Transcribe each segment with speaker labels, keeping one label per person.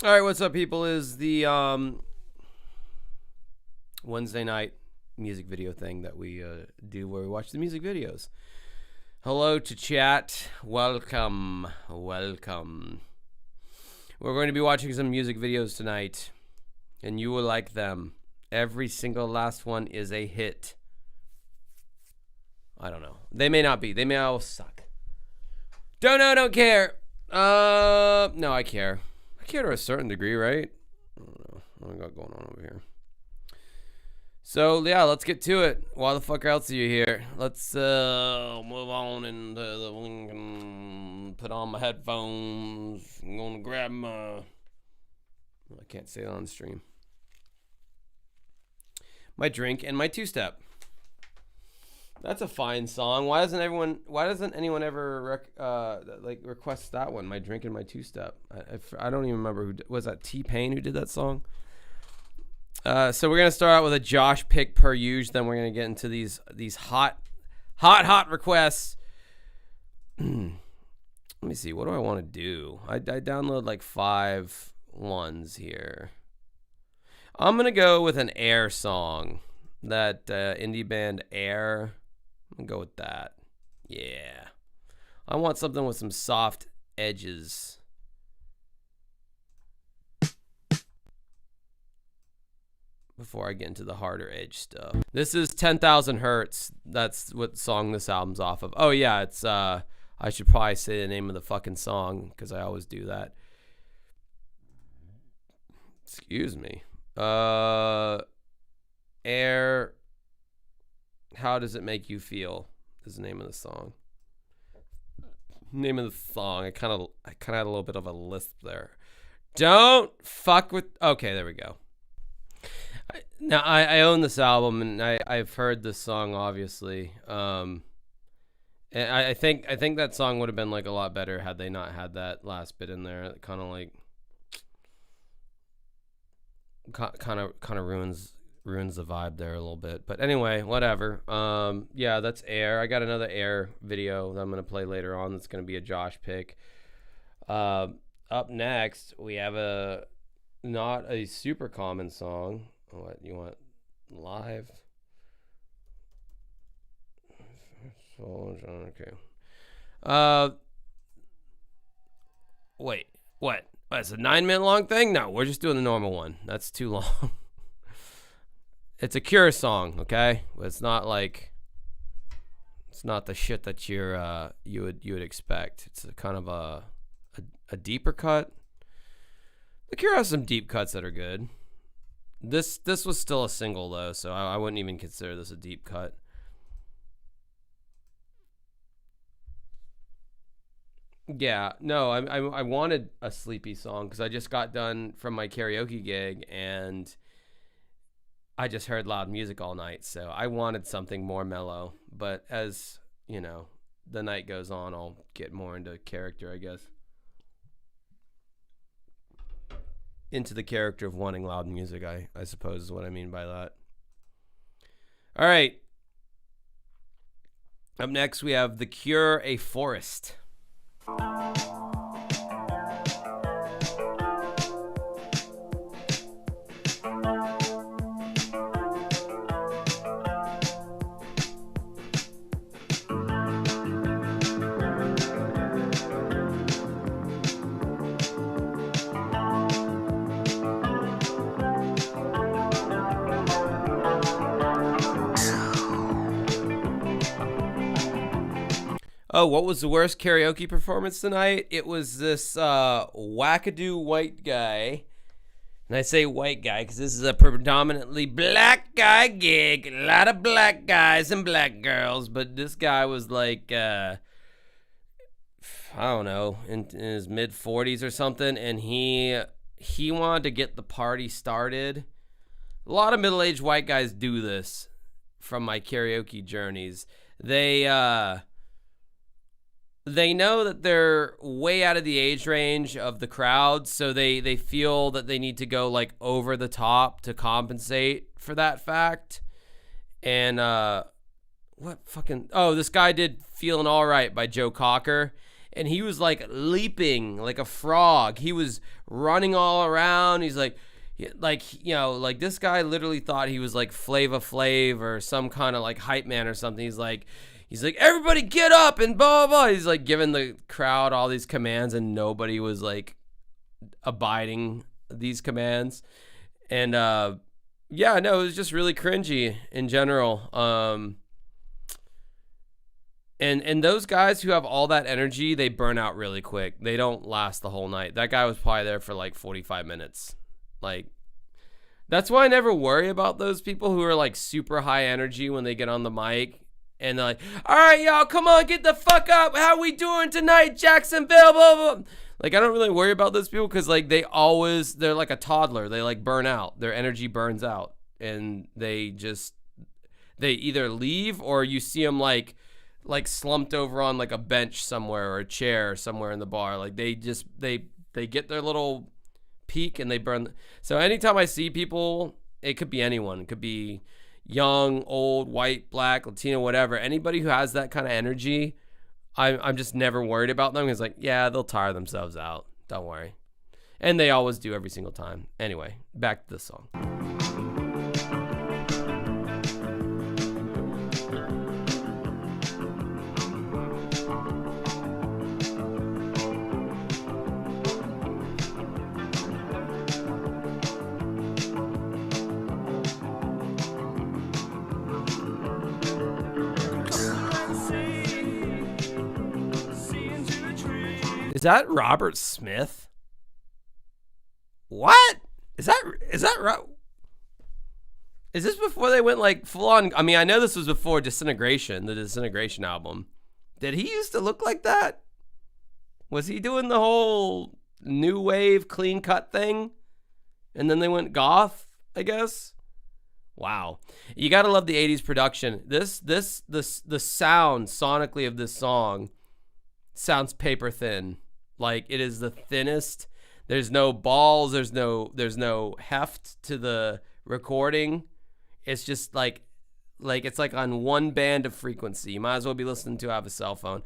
Speaker 1: All right, what's up, people? Is the Wednesday night music video thing that we do where we watch the music videos. Hello to chat. Welcome. We're going to be watching some music videos tonight, and you will like them. Every single last one is a hit. I don't know. They may not be. They may all suck. Don't know, don't care. No, I care. I care to a certain degree, right? I don't know what I got going on over here. So, yeah, let's get to it. Why the fuck else are you here? Let's move on into the link and put on my headphones. I'm going to grab my... I can't say it on stream. My drink and my two-step. That's a fine song. Why doesn't anyone ever request that one? My drink and my two-step. I don't even remember who was that. T-Pain who did that song. So we're gonna start out with a Josh pick per usual. Then we're gonna get into these hot requests. Let me see. What do I want to do? I download like 5 ones here. I'm gonna go with an Air song. That indie band Air. I'm gonna go with that. Yeah. I want something with some soft edges. Before I get into the harder edge stuff. This is 10,000 Hertz. That's what song this album's off of. Oh yeah, it's I should probably say the name of the fucking song because I always do that. Excuse me. Air. How Does It Make You Feel is the name of the song. Name of the song. I kind of had a little bit of a lisp there. Don't fuck with... Okay, there we go. Now, I own this album, and I've heard this song, obviously. And I think that song would have been like a lot better had they not had that last bit in there. It kind of like... kind of ruins the vibe there a little bit, but anyway, whatever. Yeah, that's Air. I got another Air video that I'm gonna play later on. That's gonna be a Josh pick. Up next, we have not a super common song. What you want? Live. Okay. Wait. What? It's a 9-minute long thing? No, we're just doing the normal one. That's too long. It's a Cure song, okay? It's not like... It's not the shit that you would expect. It's a kind of a deeper cut. The Cure has some deep cuts that are good. This was still a single, though, so I wouldn't even consider this a deep cut. Yeah, no, I wanted a sleepy song because I just got done from my karaoke gig and I just heard loud music all night, so I wanted something more mellow. But as, you know, the night goes on, I'll get more into character, I guess. Into the character of wanting loud music, I suppose is what I mean by that. All right. Up next, we have The Cure, A Forest. Oh, what was the worst karaoke performance tonight? It was this wackadoo white guy. And I say white guy because this is a predominantly black guy gig. A lot of black guys and black girls. But this guy was like, I don't know, in his mid-40s or something. And he wanted to get the party started. A lot of middle-aged white guys do this from my karaoke journeys. They know that they're way out of the age range of the crowd, so they feel that they need to go like over the top to compensate for that fact. And this guy did Feeling All Right by Joe Cocker, and he was like leaping like a frog. He was running all around. He's like this guy literally thought he was like Flava Flav or some kind of like hype man or something. He's like, everybody get up and blah, blah, blah. He's like giving the crowd all these commands, and nobody was like abiding these commands. And it was just really cringy in general. And those guys who have all that energy, they burn out really quick. They don't last the whole night. That guy was probably there for like 45 minutes. Like, that's why I never worry about those people who are like super high energy when they get on the mic. And they're like, all right, y'all, come on, get the fuck up. How we doing tonight, Jacksonville? Blah, blah. Like, I don't really worry about those people because, like, they're like a toddler. They, like, burn out. Their energy burns out. And they either leave or you see them, like slumped over on, like, a bench somewhere or a chair somewhere in the bar. Like, they get their little peak and they burn. So anytime I see people, it could be anyone. It could be young, old, white, black, Latino, whatever. Anybody who has that kind of energy, I'm just never worried about them. It's like, yeah, they'll tire themselves out. Don't worry. And they always do every single time. Anyway, back to the song. Is that Robert Smith? What? Is that right? Is this before they went like full on? I mean, I know this was before Disintegration, the Disintegration album. Did he used to look like that? Was he doing the whole new wave clean cut thing? And then they went goth, I guess. Wow. You got to love the 80s production. The sound sonically of this song sounds paper thin. Like, it is the thinnest. There's no balls. There's no heft to the recording. It's just like it's like on one band of frequency. You might as well be listening to have a cell phone.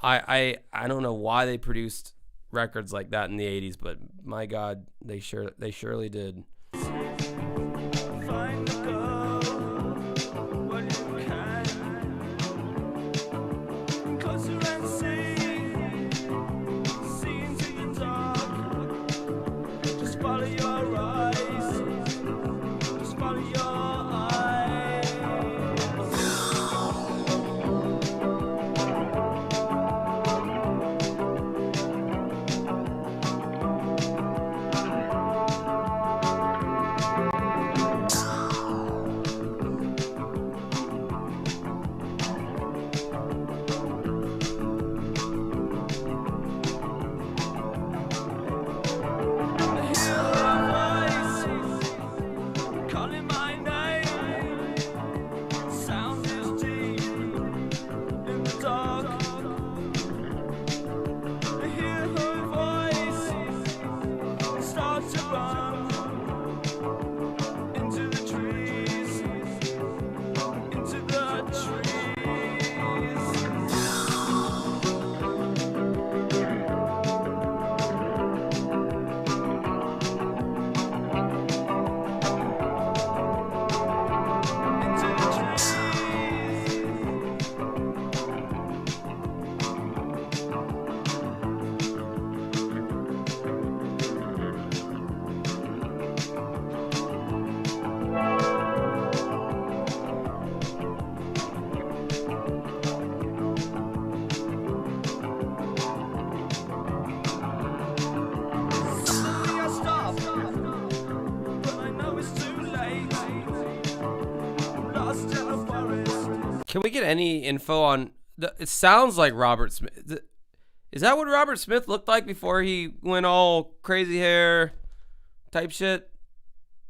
Speaker 1: I don't know why they produced records like that in the 80s, but my God, they surely did. Can we get any info on? It sounds like Robert Smith. Is that what Robert Smith looked like before he went all crazy hair type shit?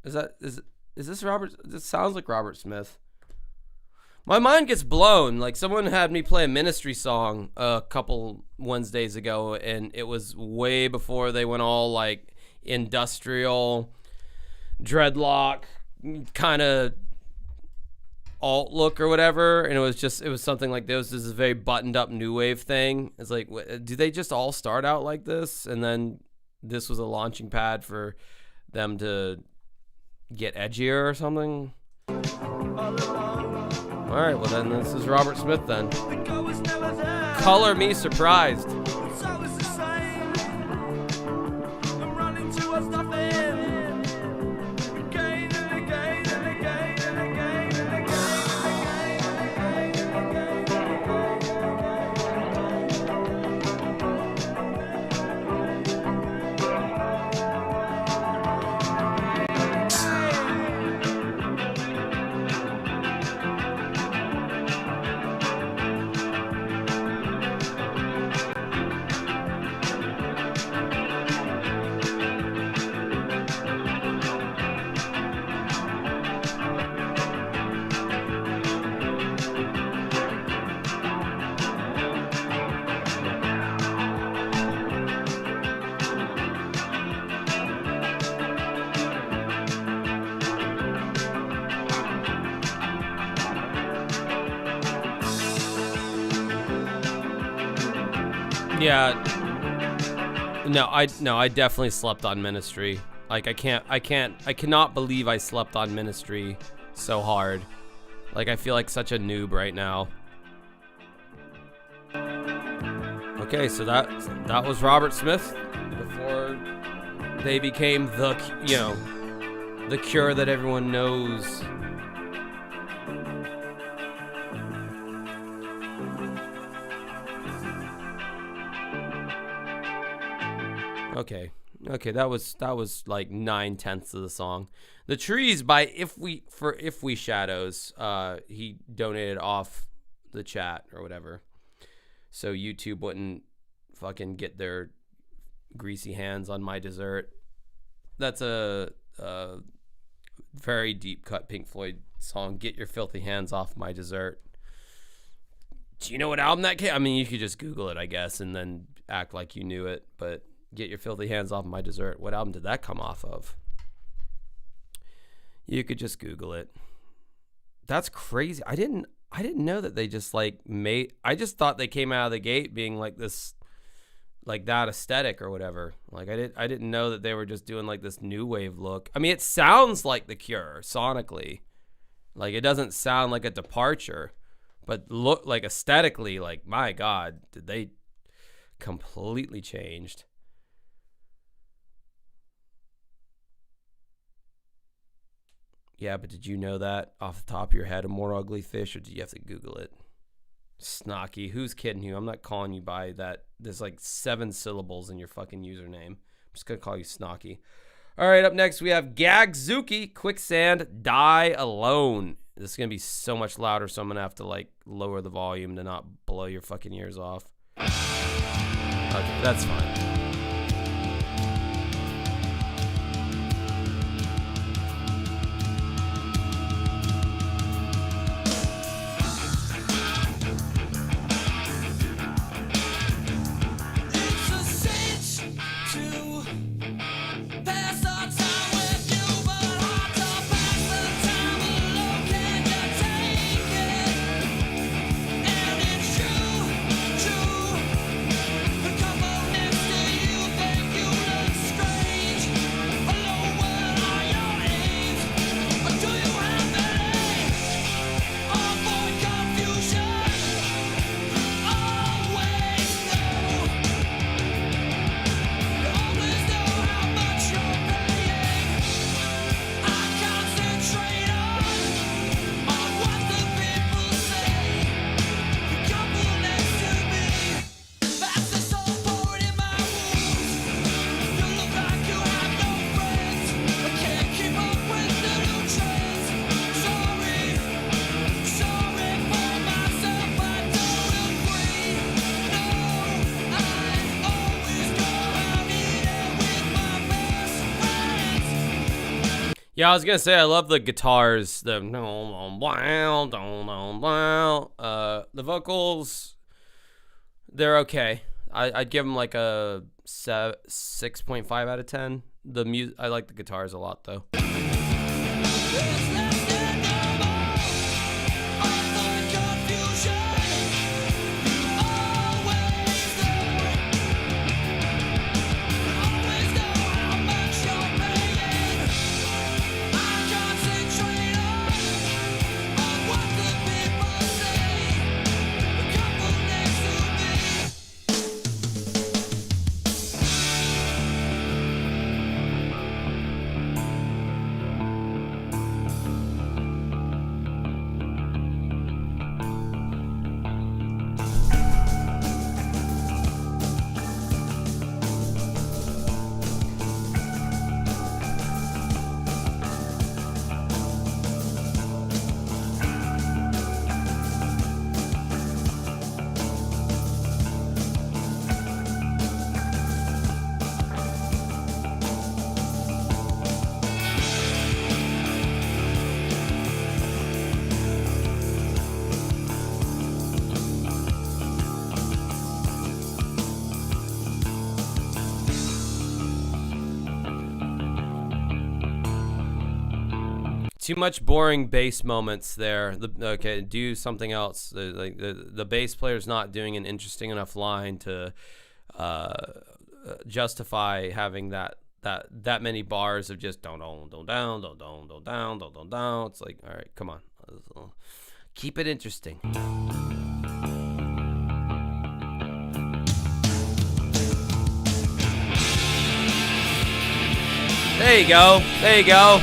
Speaker 1: Is this Robert? This sounds like Robert Smith. My mind gets blown. Like, someone had me play a Ministry song a couple Wednesdays ago, and it was way before they went all like industrial dreadlock kind of alt look or whatever, and it was something like this is a very buttoned up new wave thing. It's like, do they just all start out like this, and then this was a launching pad for them to get edgier or something? All right, well then this is Robert Smith then. Color Me Surprised. Yeah. No, I definitely slept on Ministry. Like I cannot believe I slept on Ministry so hard. Like I feel like such a noob right now. Okay, so that was Robert Smith before they became the Cure that everyone knows. Okay, that was like 9/10 of the song. The Trees by If We Shadows. He donated off the chat or whatever, so YouTube wouldn't fucking get their greasy hands on my dessert. That's a very deep cut Pink Floyd song. Get your filthy hands off my dessert. Do you know what album that came? I mean, you could just Google it, I guess, and then act like you knew it, but. Get your filthy hands off my dessert. What album did that come off of? You could just Google it. That's crazy. I didn't know that they just like made. I just thought they came out of the gate being like this, like that aesthetic or whatever. Like I didn't know that they were just doing like this new wave look. I mean, it sounds like The Cure sonically. Like it doesn't sound like a departure, but look like aesthetically. Like my God, did they completely changed? Yeah, but did you know that off the top of your head, a more ugly fish, or did you have to Google it? Snocky. Who's kidding you? I'm not calling you by that. There's like 7 syllables in your fucking username. I'm just going to call you Snocky. All right, up next we have Gagzuki, Quicksand, Die Alone. This is going to be so much louder, so I'm going to have to like lower the volume to not blow your fucking ears off. Okay, that's fine. Yeah, I was gonna say I love the guitars. The vocals, they're okay. I'd give them like a 6.5 out of 10. I like the guitars a lot though. too much boring bass moments there. Okay, do something else. The bass player's not doing an interesting enough line to justify having that many bars of just don't down. It's like, all right, come on, keep it interesting. There you go. There you go.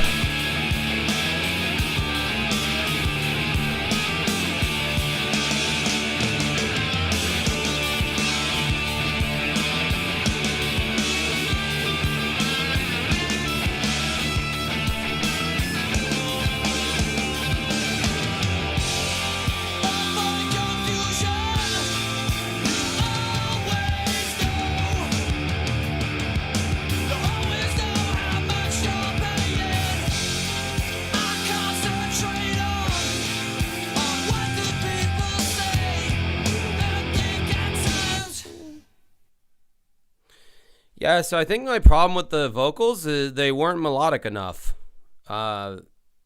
Speaker 1: Yeah, so I think my problem with the vocals is they weren't melodic enough.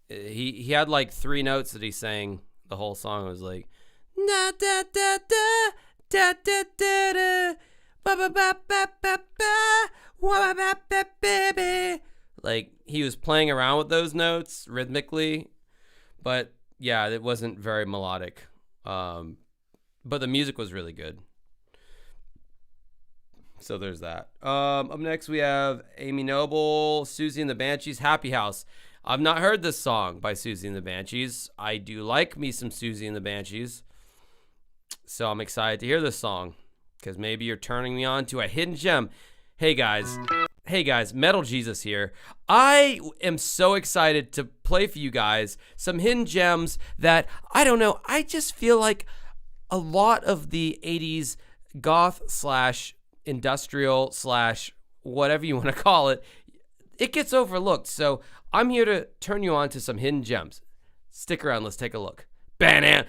Speaker 1: He had like 3 notes that he sang the whole song. It was like da da da da da da da da ba ba ba ba ba ba wa ba ba ba ba. Like he was playing around with those notes rhythmically, but yeah, it wasn't very melodic. But the music was really good. So there's that. Up next, we have Amy Noble, Susie and the Banshees, Happy House. I've not heard this song by Susie and the Banshees. I do like me some Susie and the Banshees. So I'm excited to hear this song because maybe you're turning me on to a hidden gem. Hey guys, Metal Jesus here. I am so excited to play for you guys some hidden gems that, I don't know, I just feel like a lot of the 80s goth / industrial / whatever you want to call it, it gets overlooked. So I'm here to turn you on to some hidden gems. Stick around, let's take a look. I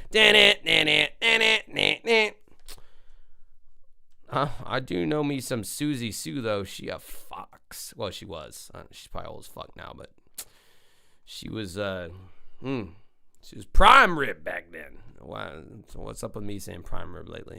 Speaker 1: do know me some Susie Sue though. She a fox. Well, she was. She's probably old as fuck now, but she was she was prime rib back then. Wow. So what's up with me saying prime rib lately?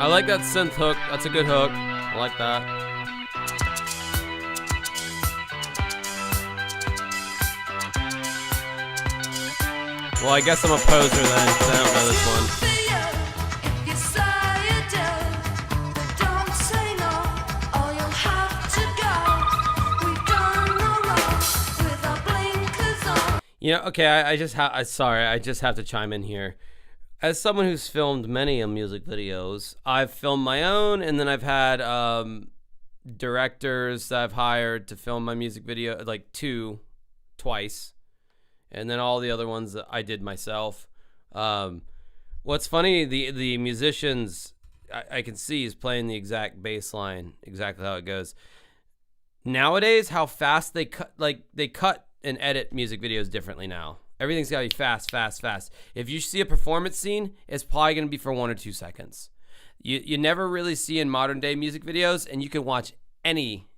Speaker 1: I like that synth hook. That's a good hook. I like that. Well, I guess I'm a poser then, because I don't know this one. You know, okay, I just have to chime in here. as someone who's filmed many music videos, I've filmed my own, and then I've had directors that I've hired to film my music video, like twice, and then all the other ones that I did myself. What's funny, the musicians I can see is playing the exact bass line, exactly how it goes. Nowadays, how fast they cut and edit music videos differently now. Everything's got to be fast, fast, fast. If you see a performance scene, it's probably going to be for 1 or 2 seconds. You never really see in modern day music videos, and you can watch any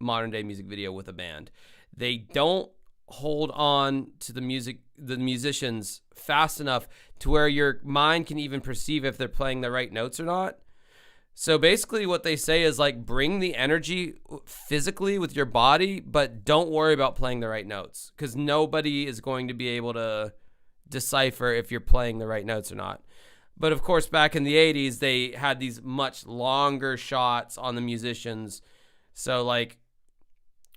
Speaker 1: modern day music video with a band. They don't hold on to the musicians fast enough to where your mind can even perceive if they're playing the right notes or not. So basically what they say is like, bring the energy physically with your body, but don't worry about playing the right notes, because nobody is going to be able to decipher if you're playing the right notes or not. But of course, back in the 80s, they had these much longer shots on the musicians. So like,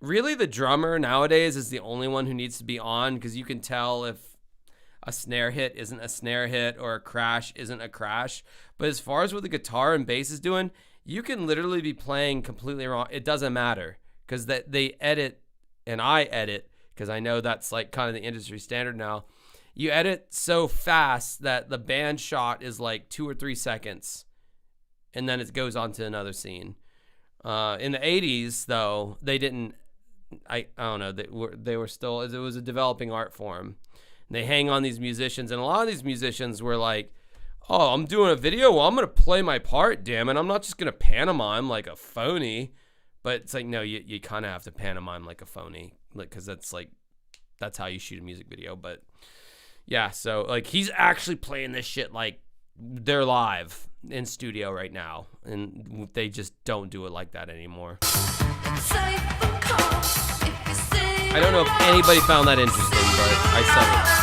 Speaker 1: really the drummer nowadays is the only one who needs to be on, because you can tell if a snare hit isn't a snare hit or a crash isn't a crash. But as far as what the guitar and bass is doing, you can literally be playing completely wrong. It doesn't matter, because that they edit, and I edit, because I know that's like kind of the industry standard now. You edit so fast that the band shot is like 2 or 3 seconds, and then it goes on to another scene. In the 80s, though, they didn't. I don't know. They were still. It was a developing art form. They hang on these musicians, and a lot of these musicians were like, oh, I'm doing a video, well, I'm going to play my part, damn it. I'm not just going to pantomime like a phony. But it's like, no, you kind of have to pantomime like a phony, because that's how you shoot a music video. But yeah, so like, he's actually playing this shit like they're live in studio right now, and they just don't do it like that anymore. I don't know if anybody found that interesting, but I said it.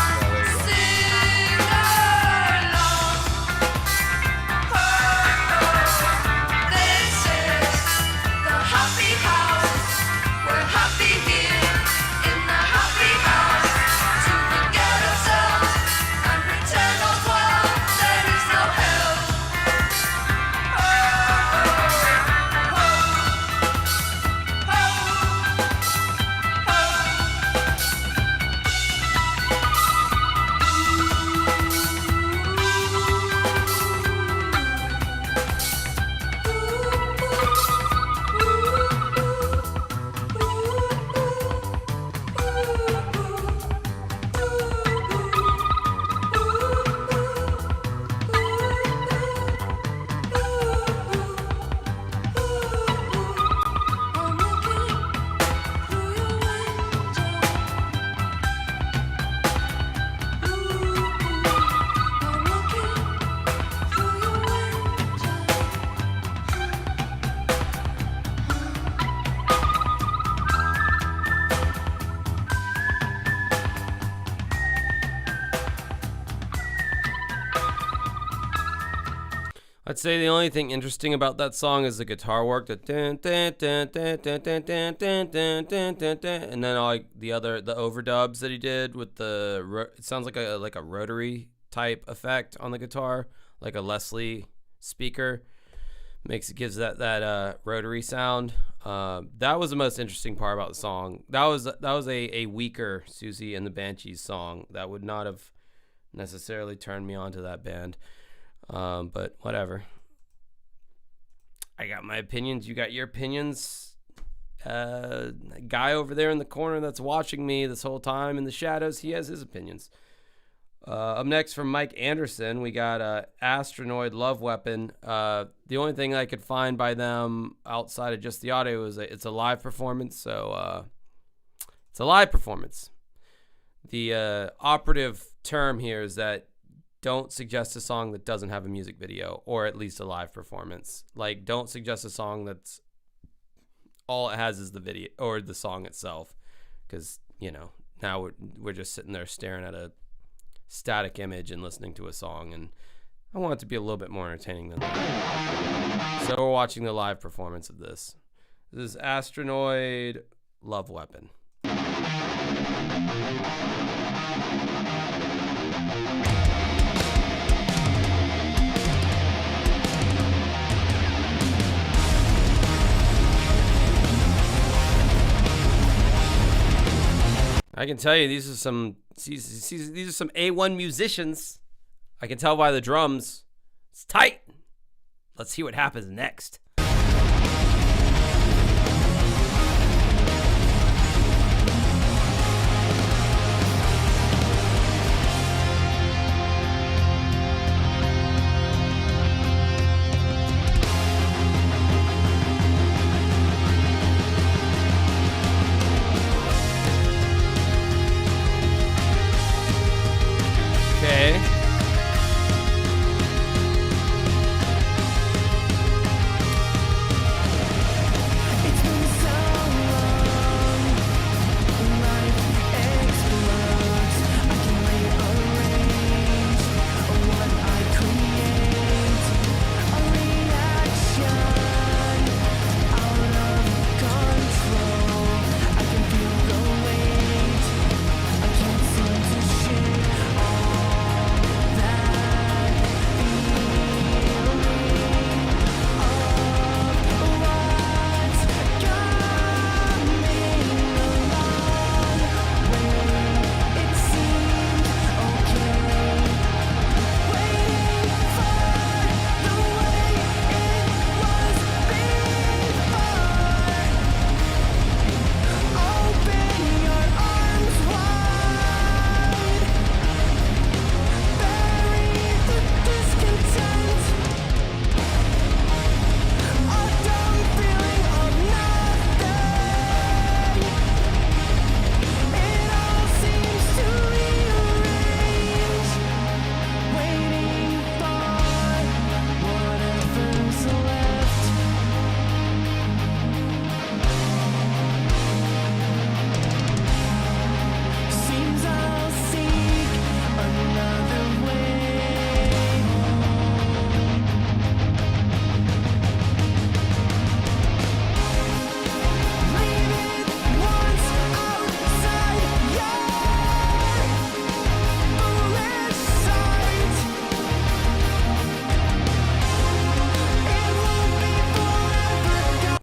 Speaker 1: I'd say the only thing interesting about that song is the guitar work, the dun, dun, dun, dun, dun, dun, dun, dun, dun, dun, dun, dun, and then all the overdubs that he did with it sounds like a rotary type effect on the guitar, like a Leslie speaker, gives that rotary sound. That was the most interesting part about the song. That was a weaker Siouxsie and the Banshees song that would not have necessarily turned me on to that band. But whatever. I got my opinions. You got your opinions. Guy over there in the corner that's watching me this whole time in the shadows, he has his opinions. Up next from Mike Anderson, we got Astronoid Love Weapon. The only thing I could find by them outside of just the audio is it's a live performance. So it's a live performance. The operative term here is that don't suggest a song that doesn't have a music video, or at least a live performance. Like, don't suggest a song that's all it has is the video or the song itself, because now we're just sitting there staring at a static image and listening to a song, and I want it to be a little bit more entertaining than that. So we're watching the live performance of this. This is Astronoid Love Weapon. I can tell you these are some A1 musicians. I can tell by the drums. It's tight. Let's see what happens next.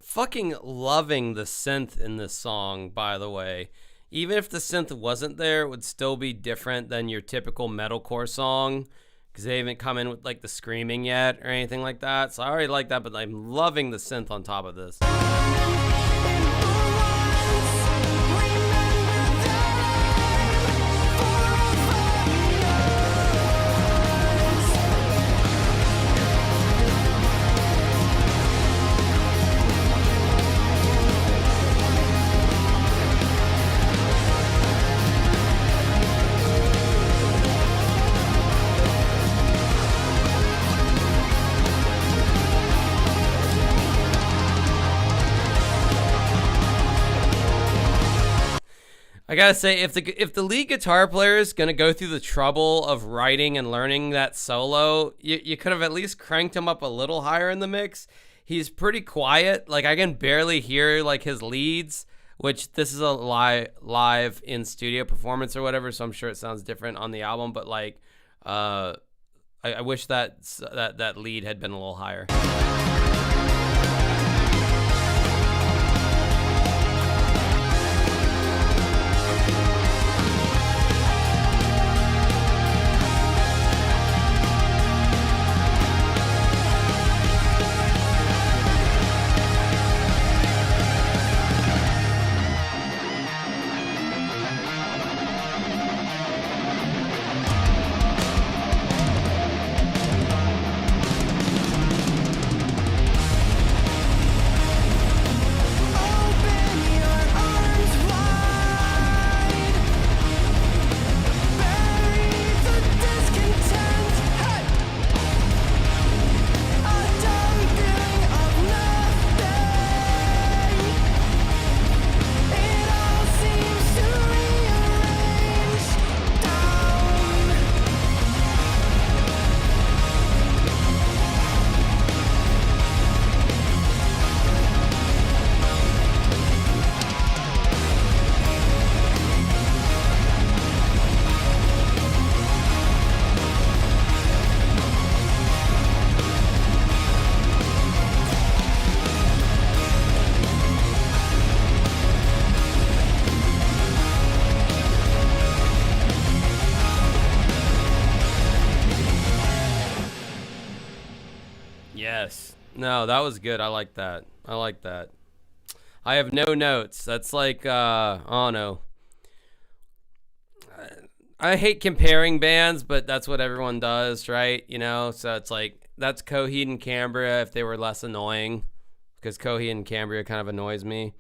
Speaker 1: Fucking loving the synth in this song, by the way. Even if the synth wasn't there, it would still be different than your typical metalcore song, because they haven't come in with like the screaming yet or anything like that. So I already like that, but I'm loving the synth on top of this. I gotta say, if the lead guitar player is gonna go through the trouble of writing and learning that solo, you could have at least cranked him up a little higher in the mix. He's pretty quiet. Like, I can barely hear like his leads, which this is a live in studio performance or whatever, so I'm sure it sounds different on the album. But like, I wish that lead had been a little higher. Yes. No, that was good. I like that. I like that. I have no notes. That's like, I don't know. I hate comparing bands, but that's what everyone does, right? You know, so it's like, that's Coheed and Cambria if they were less annoying, because Coheed and Cambria kind of annoys me.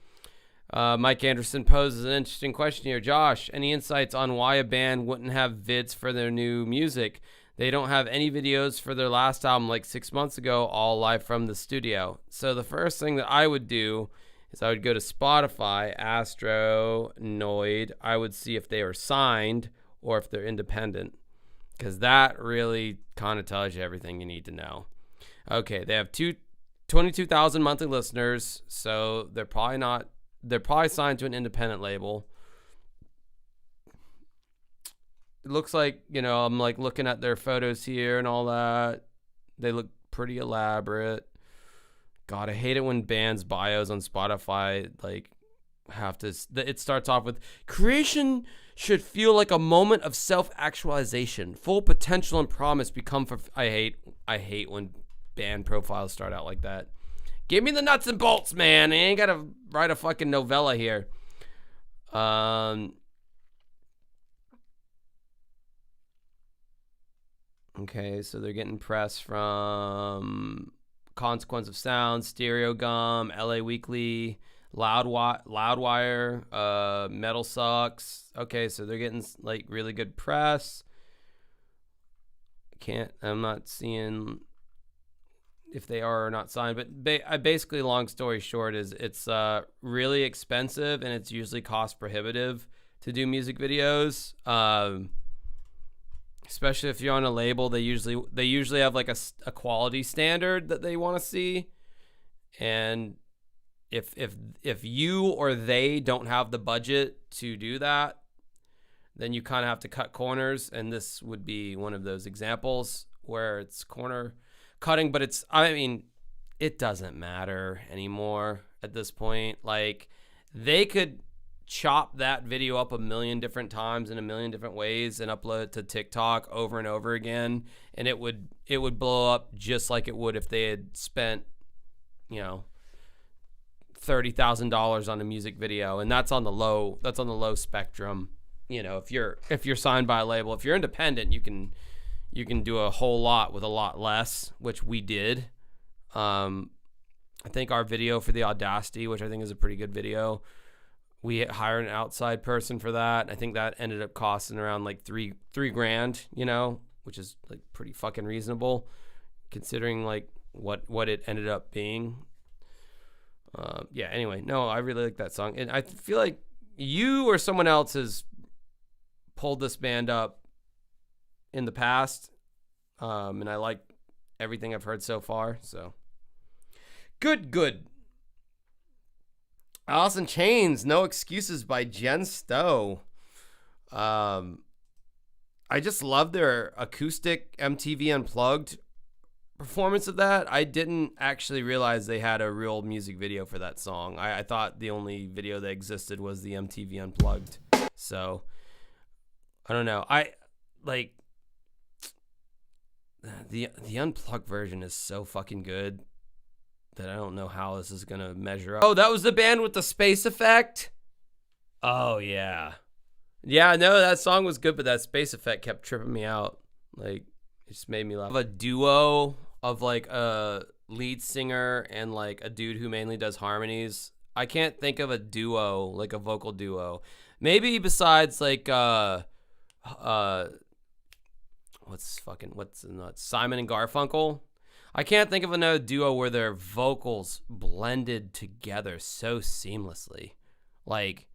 Speaker 1: Mike Anderson poses an interesting question here. Josh, any insights on why a band wouldn't have vids for their new music? They don't have any videos for their last album like 6 months ago, all live from the studio. So the first thing that I would do is I would go to Spotify, Astronoid. I would see if they are signed or if they're independent, because that really kind of tells you everything you need to know. Okay, they have 22,000 monthly listeners, so they're probably signed to an independent label. It looks like, you know, I'm like looking at their photos here and all that. They look pretty elaborate. God, I hate it when bands' bios on Spotify like have to. It starts off with creation should feel like a moment of self-actualization, full potential and promise become for. I hate when band profiles start out like that. Give me the nuts and bolts, man. I ain't gotta write a fucking novella here. Okay, so they're getting press from Consequence of Sound, Stereo Gum, LA Weekly, Loudwire, Metal Sucks. Okay, so they're getting like really good press. I'm not seeing if they are or not signed, but basically, long story short, is it's really expensive and it's usually cost prohibitive to do music videos. Especially if you're on a label, they usually have like a quality standard that they want to see, and if you or they don't have the budget to do that, then you kind of have to cut corners, and this would be one of those examples where it's corner cutting. But it doesn't matter anymore at this point. Like, they could chop that video up a million different times in a million different ways and upload it to TikTok over and over again, and it would blow up just like it would if they had spent, you know, $30,000 on a music video. And that's on the low spectrum. You know, if you're signed by a label, if you're independent, you can do a whole lot with a lot less, which we did. I think our video for the Audacity, which I think is a pretty good video, we hired an outside person for that. I think that ended up costing around like three grand, you know, which is like pretty fucking reasonable considering like what it ended up being. Yeah, anyway, no, I really like that song. And I feel like you or someone else has pulled this band up in the past. And I like everything I've heard so far. So good. Alice in Chains, No Excuses by Jen Stowe. I just love their acoustic MTV Unplugged performance of that. I didn't actually realize they had a real music video for that song. I thought the only video that existed was the MTV Unplugged. So, I don't know. I like the Unplugged version is so fucking good that I don't know how this is going to measure up. Oh, that was the band with the space effect? Oh, yeah. Yeah, no, that song was good, but that space effect kept tripping me out. Like, it just made me laugh. A duo of, like, a lead singer and, like, a dude who mainly does harmonies. I can't think of a duo, like a vocal duo. Maybe besides, like, Simon and Garfunkel. I can't think of another duo where their vocals blended together so seamlessly. Like,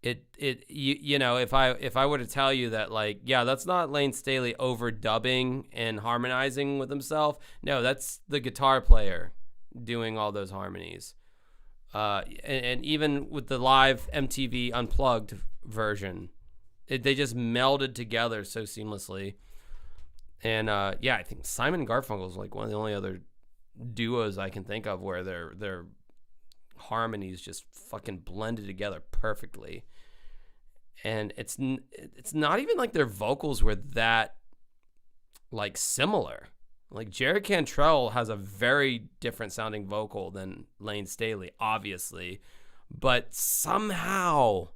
Speaker 1: you know, if I were to tell you that, like, yeah, that's not Lane Staley overdubbing and harmonizing with himself. No, that's the guitar player doing all those harmonies. And even with the live MTV Unplugged version, they just melded together so seamlessly. And yeah, I think Simon and Garfunkel is like one of the only other duos I can think of where their harmonies just fucking blended together perfectly. And it's not even like their vocals were that like similar. Like, Jerry Cantrell has a very different sounding vocal than Lane Staley, obviously. But somehow,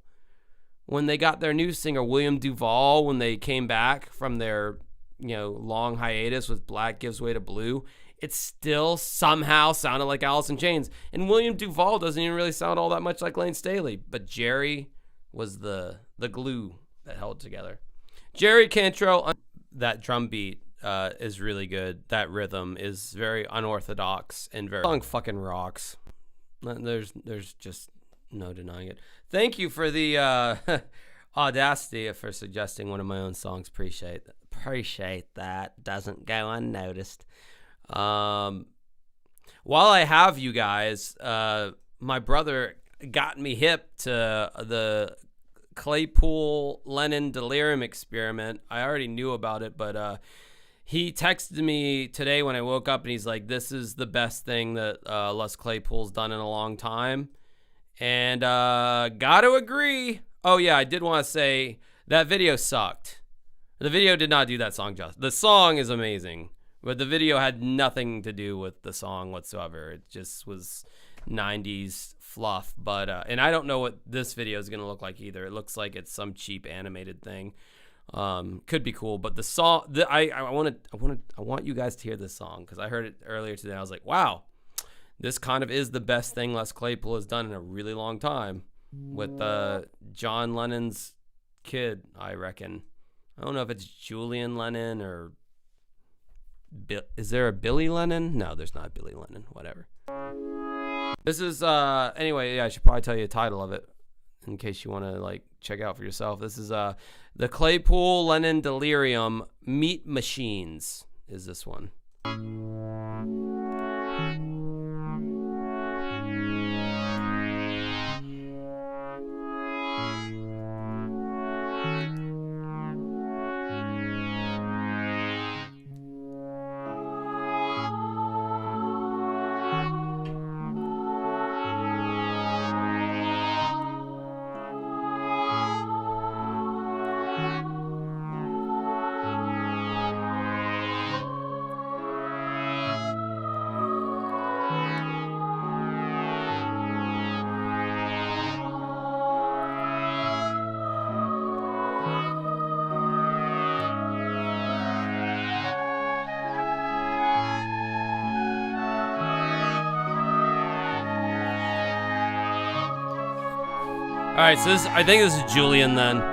Speaker 1: when they got their new singer, William Duvall, when they came back from their, long hiatus with Black Gives Way to Blue, it still somehow sounded like Alice in Chains. And William Duvall doesn't even really sound all that much like Lane Staley. But Jerry was the glue that held it together. Jerry Cantrell, that drum beat is really good. That rhythm is very unorthodox and very song fucking rocks. There's just no denying it. Thank you for the audacity for suggesting one of my own songs. Appreciate that. Doesn't go unnoticed. While I have you guys, my brother got me hip to the Claypool Lennon Delirium experiment. I already knew about it, but he texted me today when I woke up, and he's like, "This is the best thing that Les Claypool's done in a long time," and gotta agree. Oh yeah, I did want to say that video sucked. The video did not do that song justice. The song is amazing, but the video had nothing to do with the song whatsoever. It just was 90s fluff. But and I don't know what this video is gonna look like either. It looks like it's some cheap animated thing. Could be cool, but the song, I want you guys to hear this song because I heard it earlier today. I was like, wow, this kind of is the best thing Les Claypool has done in a really long time with John Lennon's kid, I reckon. I don't know if it's Julian Lennon or is there a Billy Lennon? No, there's not a Billy Lennon. Whatever. This is anyway. Yeah, I should probably tell you the title of it in case you want to check out for yourself. This is the Claypool Lennon Delirium Meat Machines. Is this one? All right, so I think this is Julian then.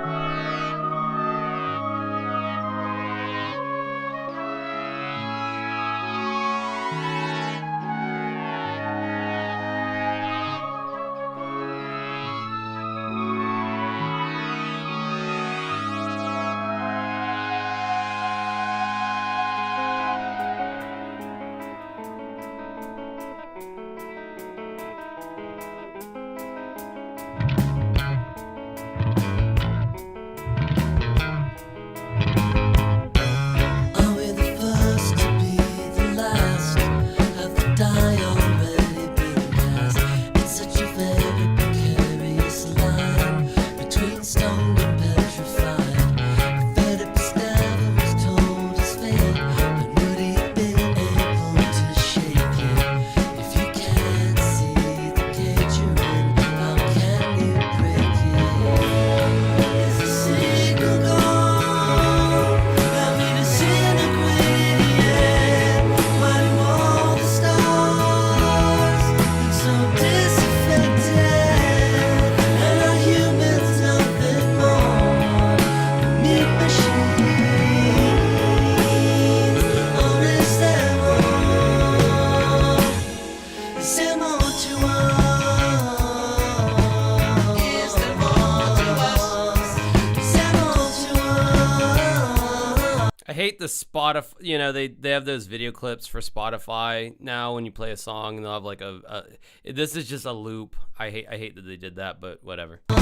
Speaker 1: hate the Spotify, they have those video clips for Spotify now when you play a song and they'll have like this is just a loop. I hate that they did that, but whatever.
Speaker 2: Too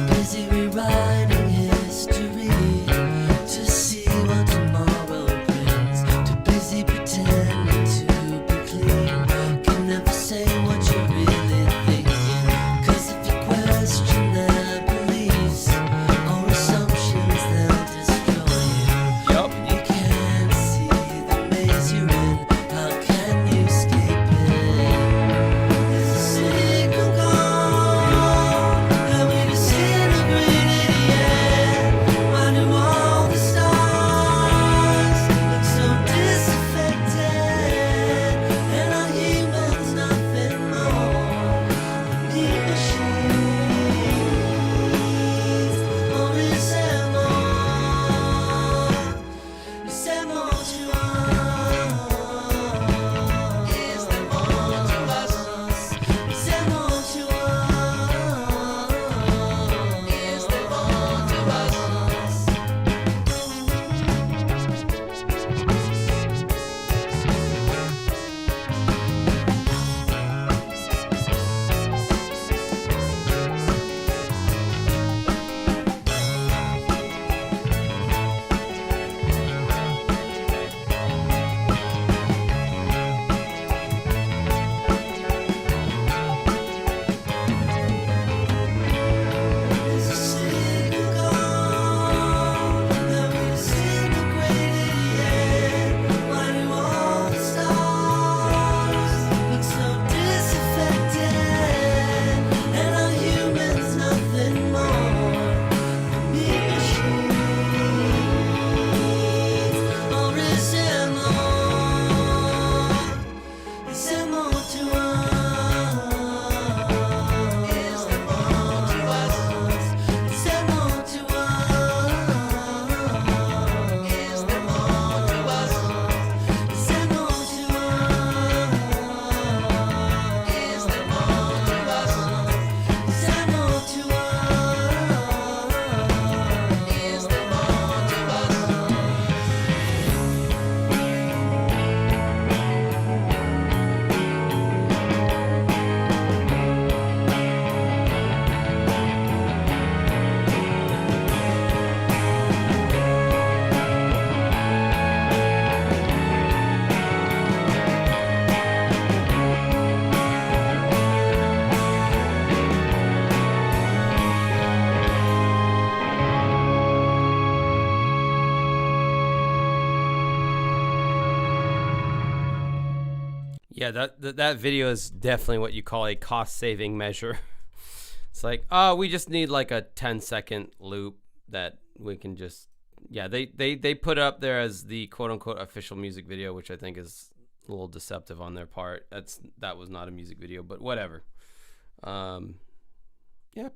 Speaker 2: busy rewriting history to see what tomorrow brings. Too busy pretending to be clean. Can never say what you're really thinking. 'Cause if you question their beliefs or assumptions, they'll dismiss.
Speaker 1: Yeah, that video is definitely what you call a cost-saving measure. It's like, oh, we just need like a 10-second loop that we can just, yeah, they put up there as the quote-unquote official music video, which I think is a little deceptive on their part. That was not a music video, but whatever. Yeah,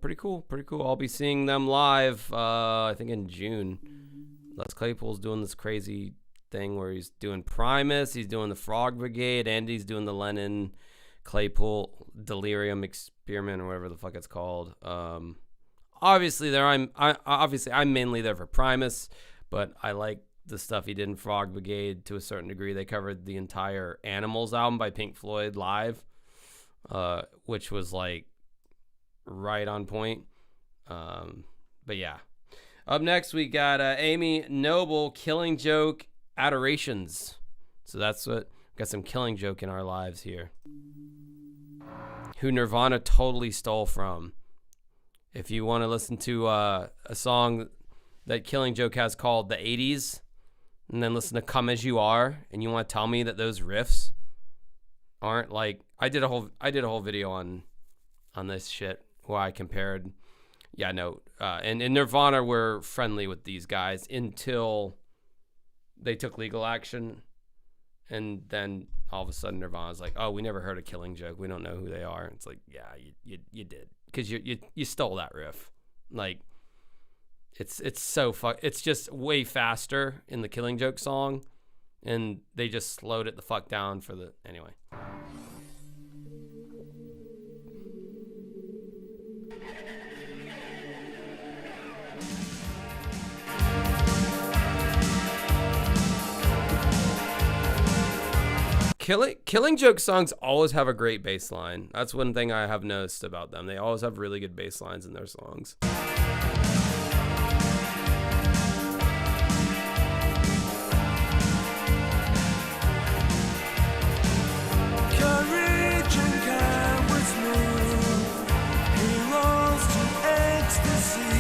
Speaker 1: pretty cool. I'll be seeing them live, I think in June. Les Claypool's doing this crazy thing where he's doing Primus, he's doing the Frog Brigade, and he's doing the Lennon Claypool Delirium Experiment or whatever the fuck it's called. Obviously I'm mainly there for Primus, but I like the stuff he did in Frog Brigade to a certain degree. They covered the entire Animals album by Pink Floyd live, which was like right on point. But yeah. Up next we got Amy Noble, Killing Joke, Adorations. So that's what, got some Killing Joke in our lives here, who Nirvana totally stole from. If you want to listen to a song that Killing Joke has called The 80s, and then listen to Come As You Are, and you want to tell me that those riffs aren't like, I did a whole video on this shit where I compared, and Nirvana were friendly with these guys until they took legal action, and then all of a sudden Nirvana's like, oh, we never heard of Killing Joke, we don't know who they are. It's like, yeah, you did, because you stole that riff. Like, it's so it's just way faster in the Killing Joke song, and they just slowed it the fuck down for the, anyway. Killing Joke songs always have a great bass line. That's one thing I have noticed about them. They always have really good bass lines in their songs.
Speaker 2: Courage and cowards move, heroes to ecstasy.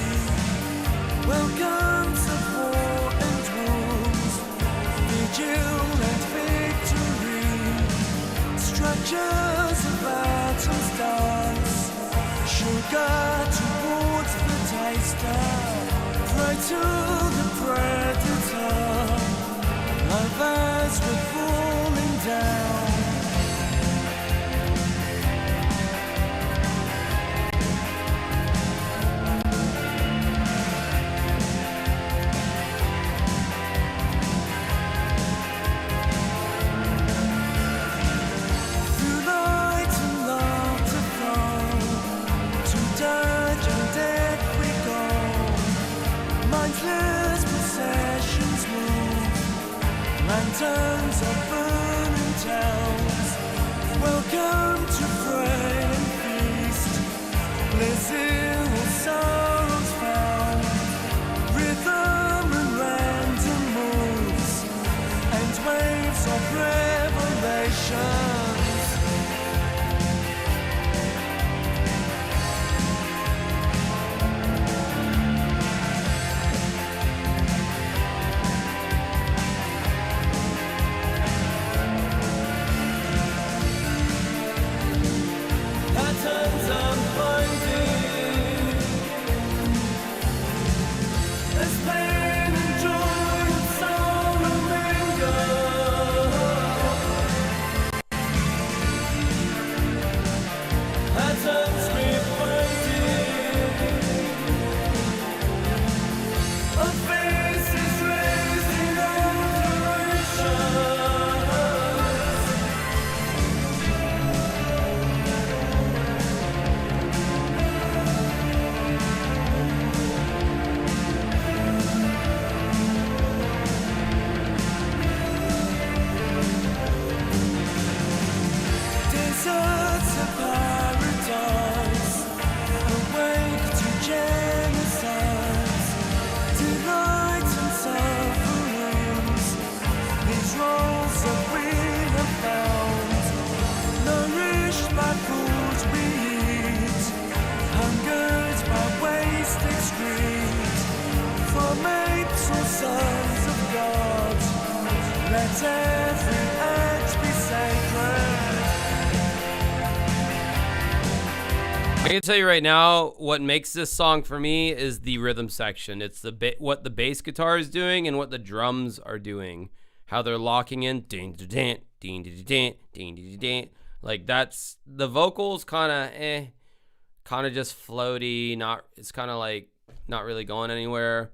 Speaker 2: Welcomes of war and wounds, vigilant victory. Structures of atoms dance, sugar towards the taster, prey to the predator. Life as we're falling down. Lanterns of burning towns, welcome to pray and feast. Blizzard or sorrows found, rhythm and random moves, and waves of revelations. Let every act be sacred.
Speaker 1: I can tell you right now, what makes this song for me is the rhythm section. It's the what the bass guitar is doing and what the drums are doing. How they're locking in, ding ding ding ding ding ding ding. Like that's the vocals, kind of just floaty. It's kind of like not really going anywhere.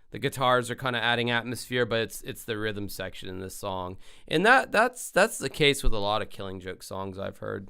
Speaker 1: The guitars are kind of adding atmosphere, but it's the rhythm section in this song, and that's the case with a lot of Killing Joke songs I've heard.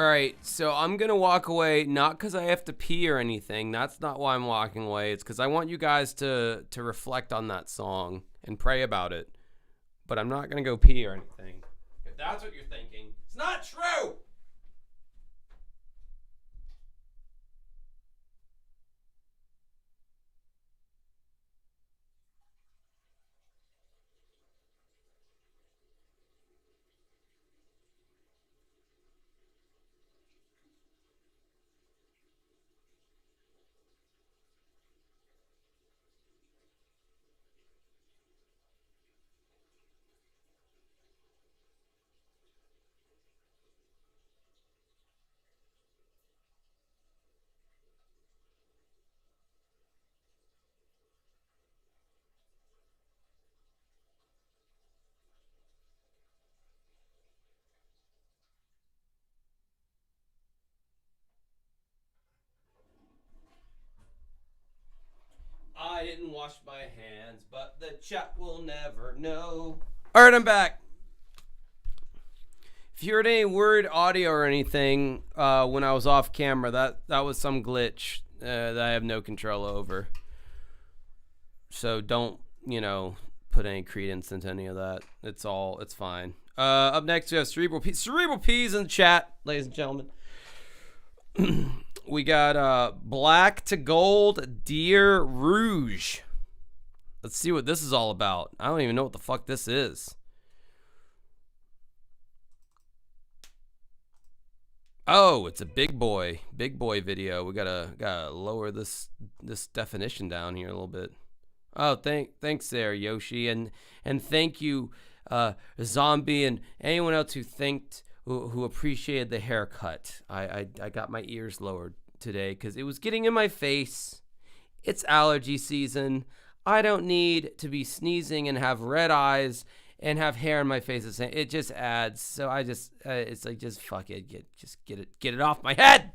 Speaker 1: All right, so I'm going to walk away, not because I have to pee or anything. That's not why I'm walking away. It's because I want you guys to reflect on that song and pray about it. But I'm not going to go pee or anything. If that's what you're thinking, it's not true! I didn't wash my hands, but the chat will never know. All right, I'm back. If you heard any weird audio or anything when I was off camera, that was some glitch that I have no control over. So don't, put any credence into any of that. It's fine. Up next, we have Cerebral Peas in the chat, ladies and gentlemen. We got Black to Gold Deer Rouge. Let's see what this is all about. I don't even know what the fuck this is. Oh, it's a big boy video. We gotta lower this definition down here a little bit. Oh, thanks there, Yoshi, and thank you, Zombie, and anyone else who appreciated the haircut. I got my ears lowered today because it was getting in my face. It's allergy season. I don't need to be sneezing and have red eyes and have hair in my face. It just adds. So I just, it's like, just fuck it. Get it off my head.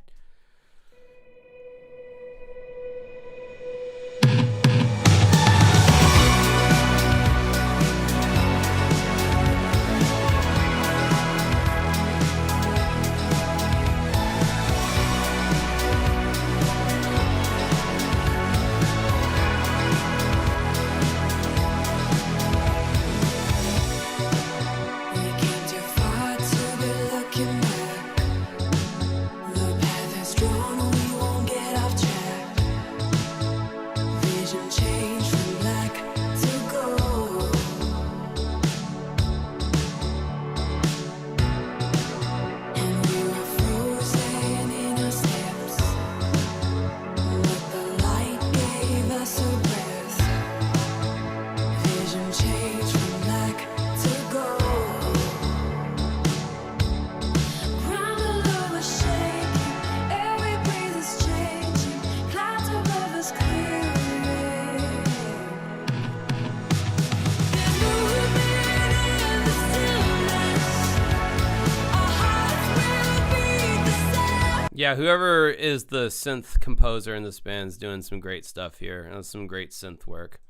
Speaker 1: Yeah, whoever is the synth composer in this band's doing some great stuff here. And some great synth work.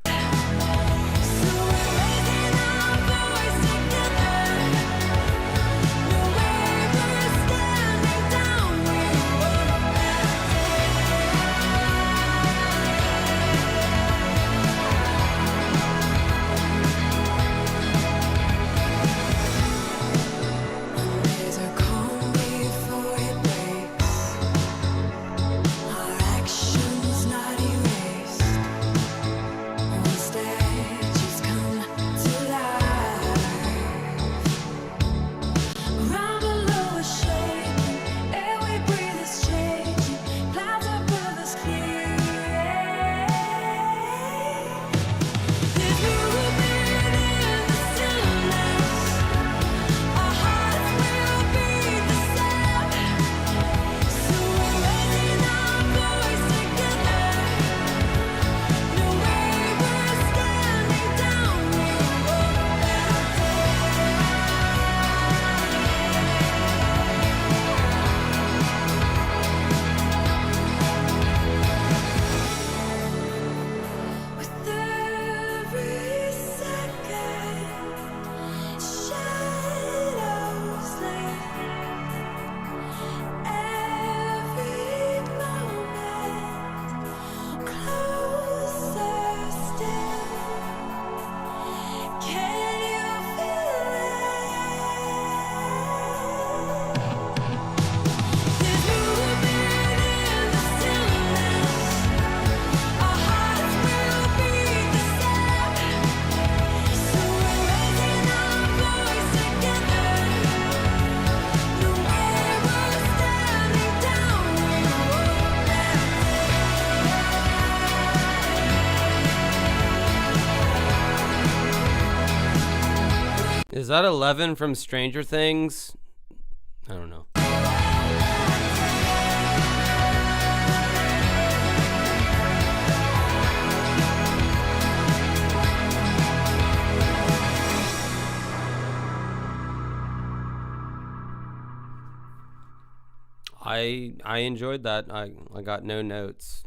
Speaker 1: Is that 11 from Stranger Things? I don't know. I enjoyed that. I got no notes.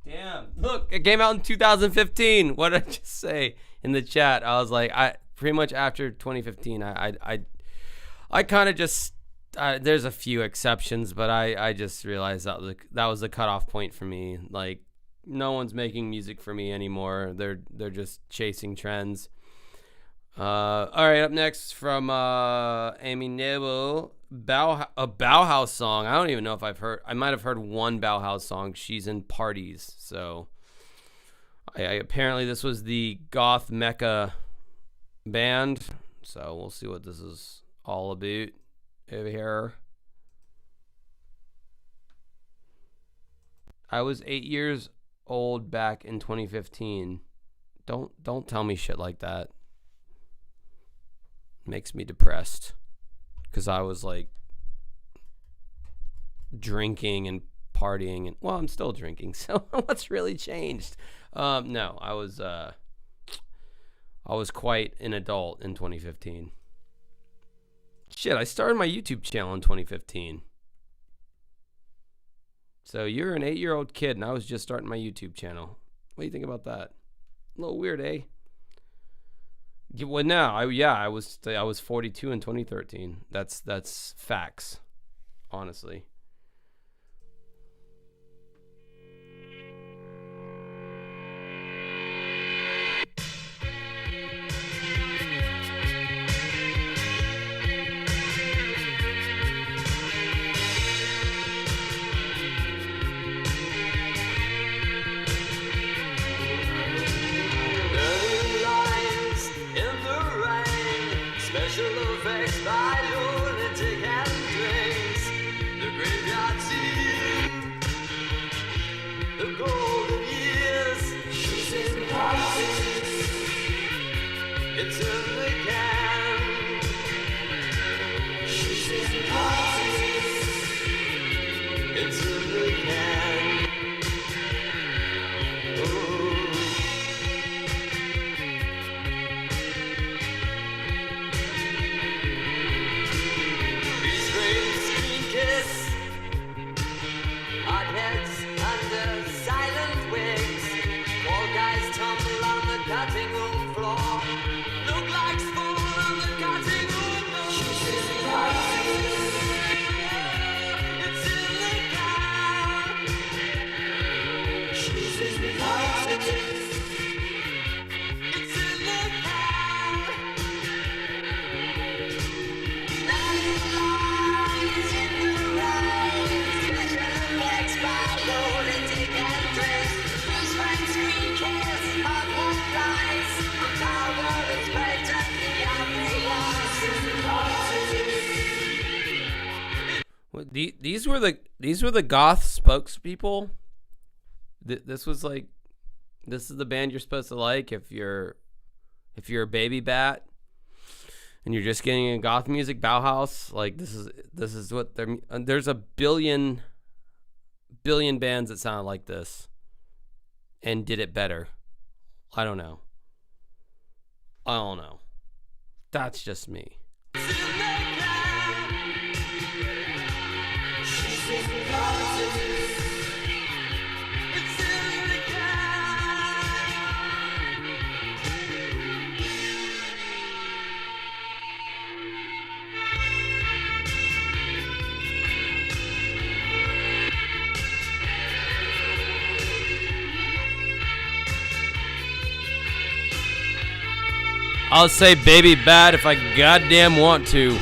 Speaker 1: Damn. Look, it came out in 2015. What did I just say in the chat? I was like, pretty much after 2015, I kind of just, there's a few exceptions, but I just realized that was the cutoff point for me. Like, no one's making music for me anymore. They're just chasing trends. All right, up next from Amy Nebel, a Bauhaus song. I don't even know if I might have heard one Bauhaus song. She's in Parties. So apparently this was the Goth Mecca band. So we'll see what this is all about over here. I was 8 years old back in 2015. Don't tell me shit like that. Makes me depressed because I was like drinking and partying, and well, I'm still drinking, so what's really changed? No, I was quite an adult in 2015. Shit, I started my YouTube channel in 2015. So you're an 8-year-old kid and I was just starting my YouTube channel. What do you think about that? A little weird, eh? Well, no, I was 42 in 2013. That's facts, honestly. These were the goth spokespeople. This was like, this is the band you're supposed to like if you're a baby bat and you're just getting into goth music. Bauhaus, like this is what there's a billion bands that sound like this and did it better. I don't know. That's just me. I'll say baby bad if I goddamn want to.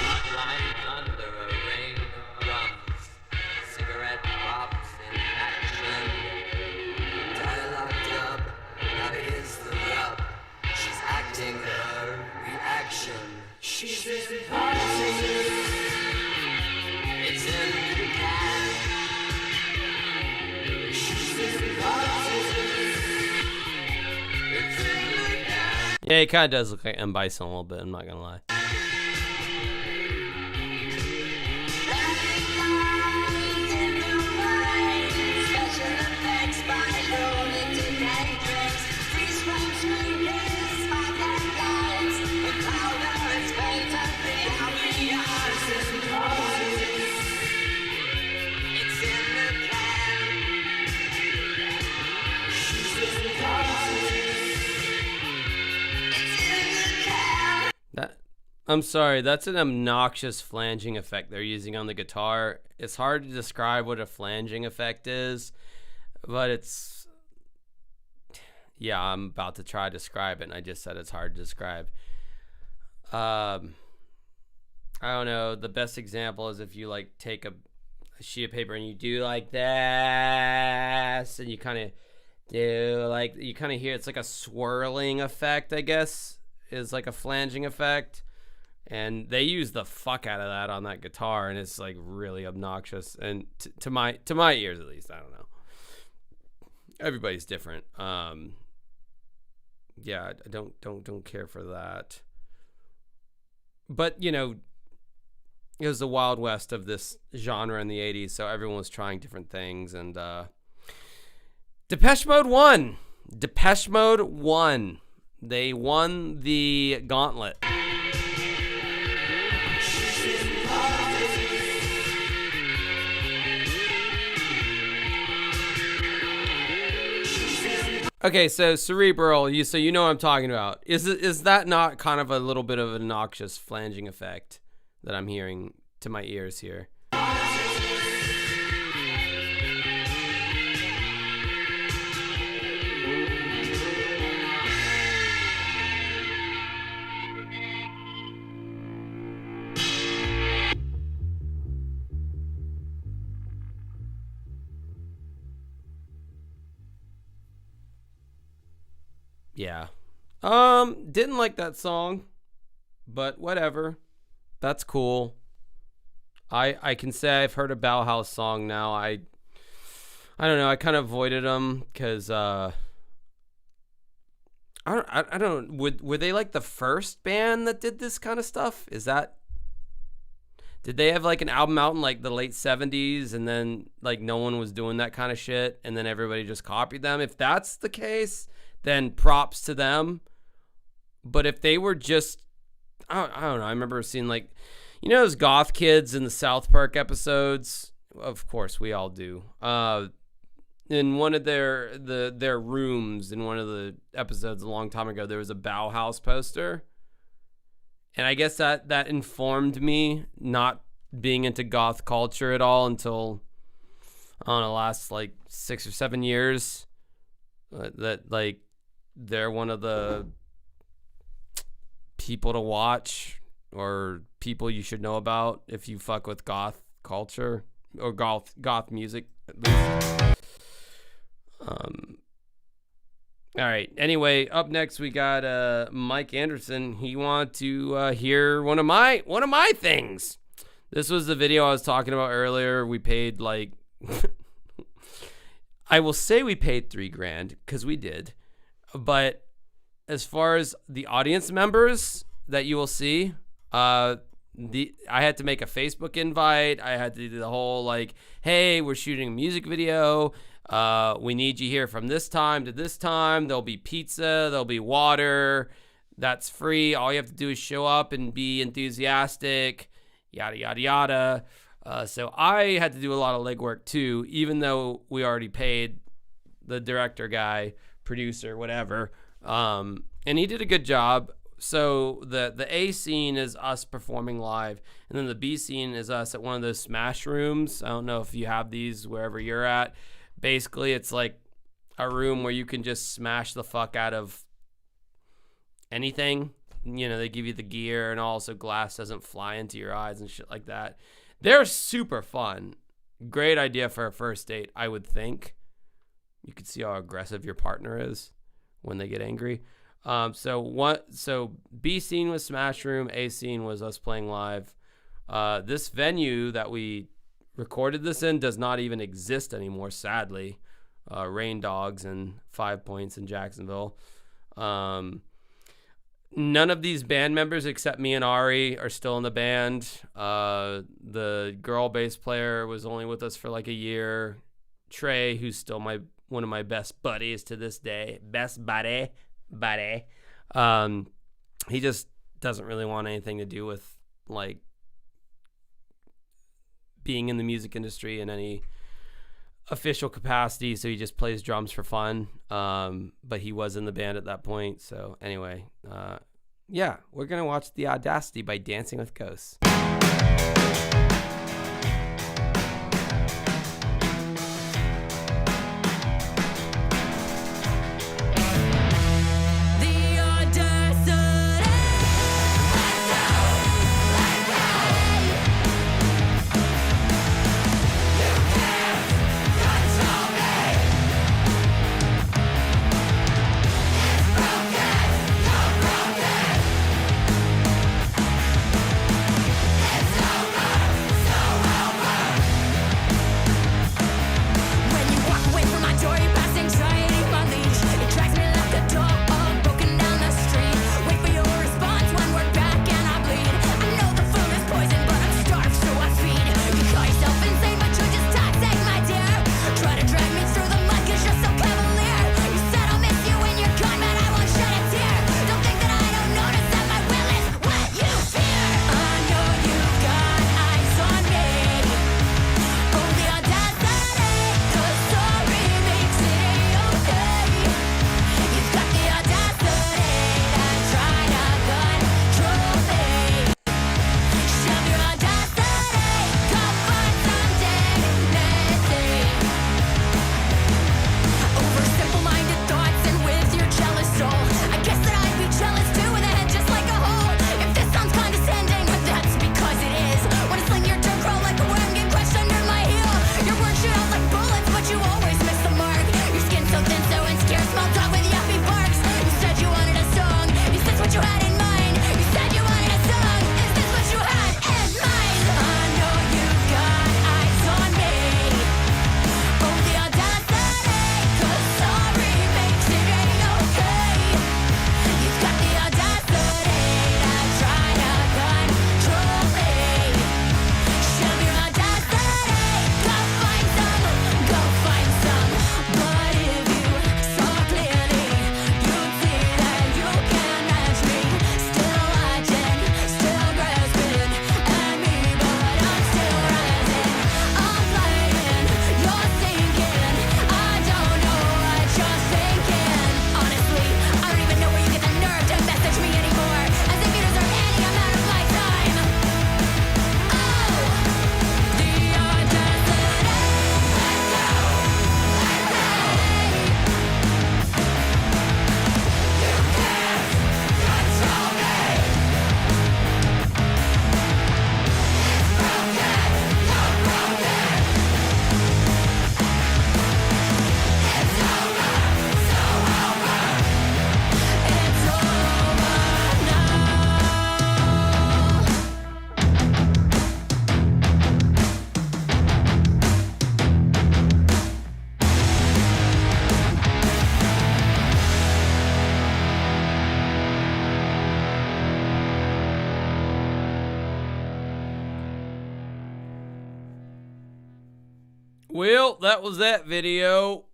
Speaker 1: Yeah, he kind of does look like M. Bison a little bit, I'm not going to lie. I'm sorry, that's an obnoxious flanging effect they're using on the guitar. It's hard to describe what a flanging effect is, but it's... Yeah, I'm about to try to describe it, and I just said it's hard to describe. I don't know, the best example is if you, like, take a sheet of paper and you do like this, and you kind of do, like, you kind of hear it's like a swirling effect, I guess, is like a flanging effect. And they use the fuck out of that on that guitar, and it's like really obnoxious. And to my ears, at least, I don't know. Everybody's different. Yeah, I don't care for that. But you know, it was the Wild West of this genre in the '80s, so everyone was trying different things. And Depeche Mode won. Depeche Mode won. They won the gauntlet. Okay, so Cerebral, you know what I'm talking about. Is that not kind of a little bit of an obnoxious flanging effect that I'm hearing to my ears here? Yeah. Didn't like that song, but whatever. That's cool. I can say I've heard a Bauhaus song now. I don't know. I kind of avoided them because I don't know. Were they like the first band that did this kind of stuff? Did they have like an album out in like the late 70s and then like no one was doing that kind of shit and then everybody just copied them? If that's the case, then props to them. But if they were just, I don't know. I remember seeing like, you know, those goth kids in the South Park episodes. Of course, we all do. In one of their rooms in one of the episodes a long time ago, there was a Bauhaus poster, and I guess that informed me not being into goth culture at all until I don't know, last like 6 or 7 years. That like they're one of the people to watch or people you should know about if you fuck with goth culture or goth music at least. All right. Anyway, up next we got Mike Anderson. He wanted to hear one of my things. This was the video I was talking about earlier. We paid like, I will say we paid $3,000 because we did. But as far as the audience members that you will see, I had to make a Facebook invite. I had to do the whole like, hey, we're shooting a music video. We need you here from this time to this time. There'll be pizza. There'll be water. That's free. All you have to do is show up and be enthusiastic. Yada, yada, yada. So I had to do a lot of legwork too, even though we already paid the director guy, producer, whatever. And he did a good job. So the A scene is us performing live, and then the B scene is us at one of those smash rooms. I don't know if you have these wherever you're at. Basically, it's like a room where you can just smash the fuck out of anything. You know, they give you the gear, and also glass doesn't fly into your eyes and shit like that. They're super fun. Great idea for a first date, I would think. You could see how aggressive your partner is when they get angry. So B scene was Smash Room, A scene was us playing live. This venue that we recorded this in does not even exist anymore, sadly. Rain Dogs and 5 Points in Jacksonville. None of these band members except me and Ari are still in the band. The girl bass player was only with us for like a year. Trey, who's still one of my best buddies to this day. Best buddy. He just doesn't really want anything to do with like being in the music industry in any official capacity, so he just plays drums for fun. But he was in the band at that point. So anyway, yeah, we're gonna watch The Audacity by Dancing with Ghosts.
Speaker 2: It's over.
Speaker 1: Well, that was that video.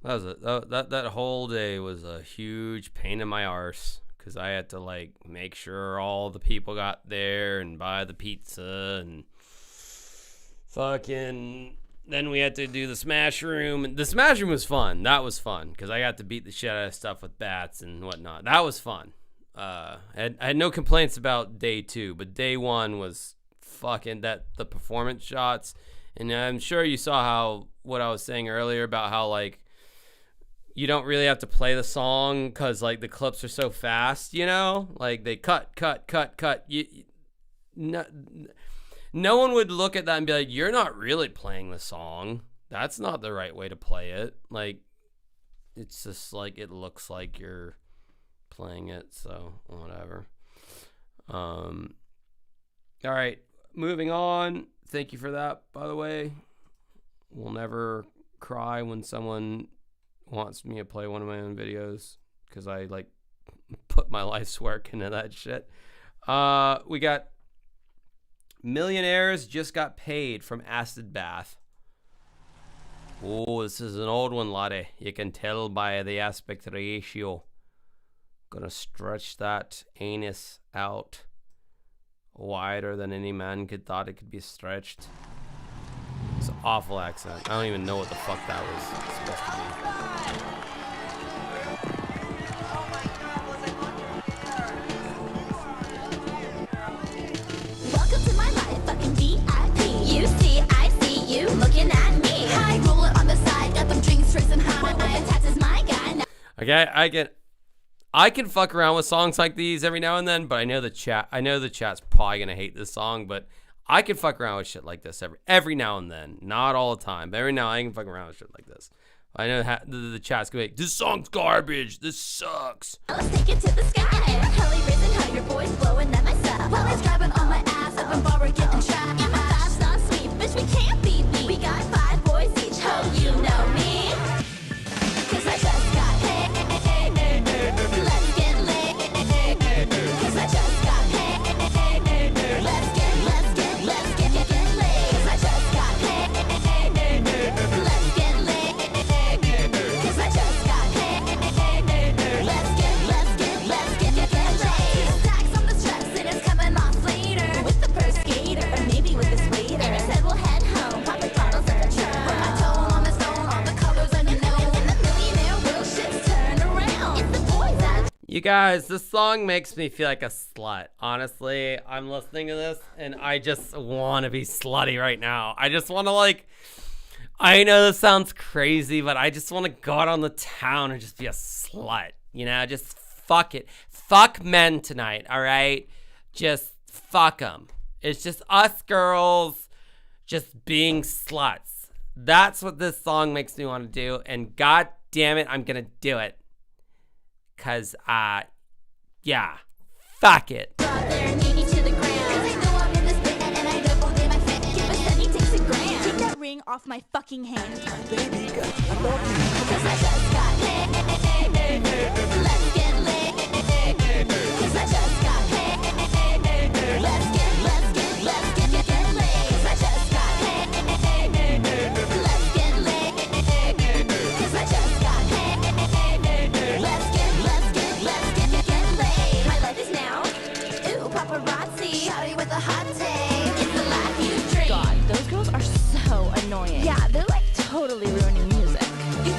Speaker 1: That was that whole day was a huge pain in my arse because I had to like make sure all the people got there and buy the pizza and fucking. Then we had to do the Smash Room. And the Smash Room was fun. That was fun because I got to beat the shit out of stuff with bats and whatnot. That was fun. I had no complaints about day 2, but day 1 was fucking the performance shots. And I'm sure you saw what I was saying earlier about how like you don't really have to play the song because like the clips are so fast, you know, like they cut. No one would look at that and be like, you're not really playing the song. That's not the right way to play it. Like, it's just like, it looks like you're playing it. So, whatever. All right. Moving on. Thank you for that, by the way. We'll never cry when someone wants me to play one of my own videos because I, like, put my life's work into that shit. We got Millionaires Just Got Paid from Acid Bath. Oh, this is an old one, laddie. You can tell by the aspect ratio. Gonna stretch that anus out wider than any man could thought it could be stretched. It's an awful accent. I don't even know what the fuck that was supposed to be.
Speaker 3: Welcome to my life, fucking VIP. You see, I see you looking at me. High roller on the side, got them drinks racing high. My attacks is my guy.
Speaker 1: Okay, I can fuck around with songs like these every now and then, but I know the chat's probably gonna hate this song, but I can fuck around with shit like this every now and then. Not all the time, but every now I can fuck around with shit like this. I know the chat's gonna be like, this song's garbage. This sucks.
Speaker 3: Let's take it to the sky. Heli raising how your boy's blowing at myself. While he's grabbing on my ass, up and forward getting trapped. And my five's not sweet, bitch, we can't beat me. We got 5 boys each, ho, you know me. Cause I just got paid. Let's get lit. Cause I just got paid. Let's get lit. Cause I just got paid. Let's get lit. Cause I just got paid. Let's get lit. Stacks on the straps and it's coming off later. With the first skater, or maybe with this waiter. And I said we'll head home, pop the bottles in the trunk. Put my tone on the stone, all the colors on your nose. And the millionaire will shit's turn around. It's the boys that
Speaker 1: You guys, this song makes me feel like a slut. Honestly, I'm listening to this and I just want to be slutty right now. I just want to like, I know this sounds crazy, but I just want to go out on the town and just be a slut. You know, just fuck it. Fuck men tonight, all right? Just fuck them. It's just us girls just being sluts. That's what this song makes me want to do. And god damn it, I'm going to do it. Cause, yeah, fuck it.
Speaker 3: brought their knee to the ground. Cause I know I'm in this bit and I know they my fit. Give a steady takes $1 grand.
Speaker 4: Take that ring off my fucking hand.
Speaker 3: Cause I just got paid. Let's get lit. Cause I just got paid. Let's get lit. Cause I just got paid. Let's get lit. Cause I just got paid. Let's get lit. My life is now. Ooh, paparazzi. Shawty with a hot take. It's the life you dream.
Speaker 4: God, those girls are so annoying. Yeah, they're like totally ruining music.
Speaker 3: You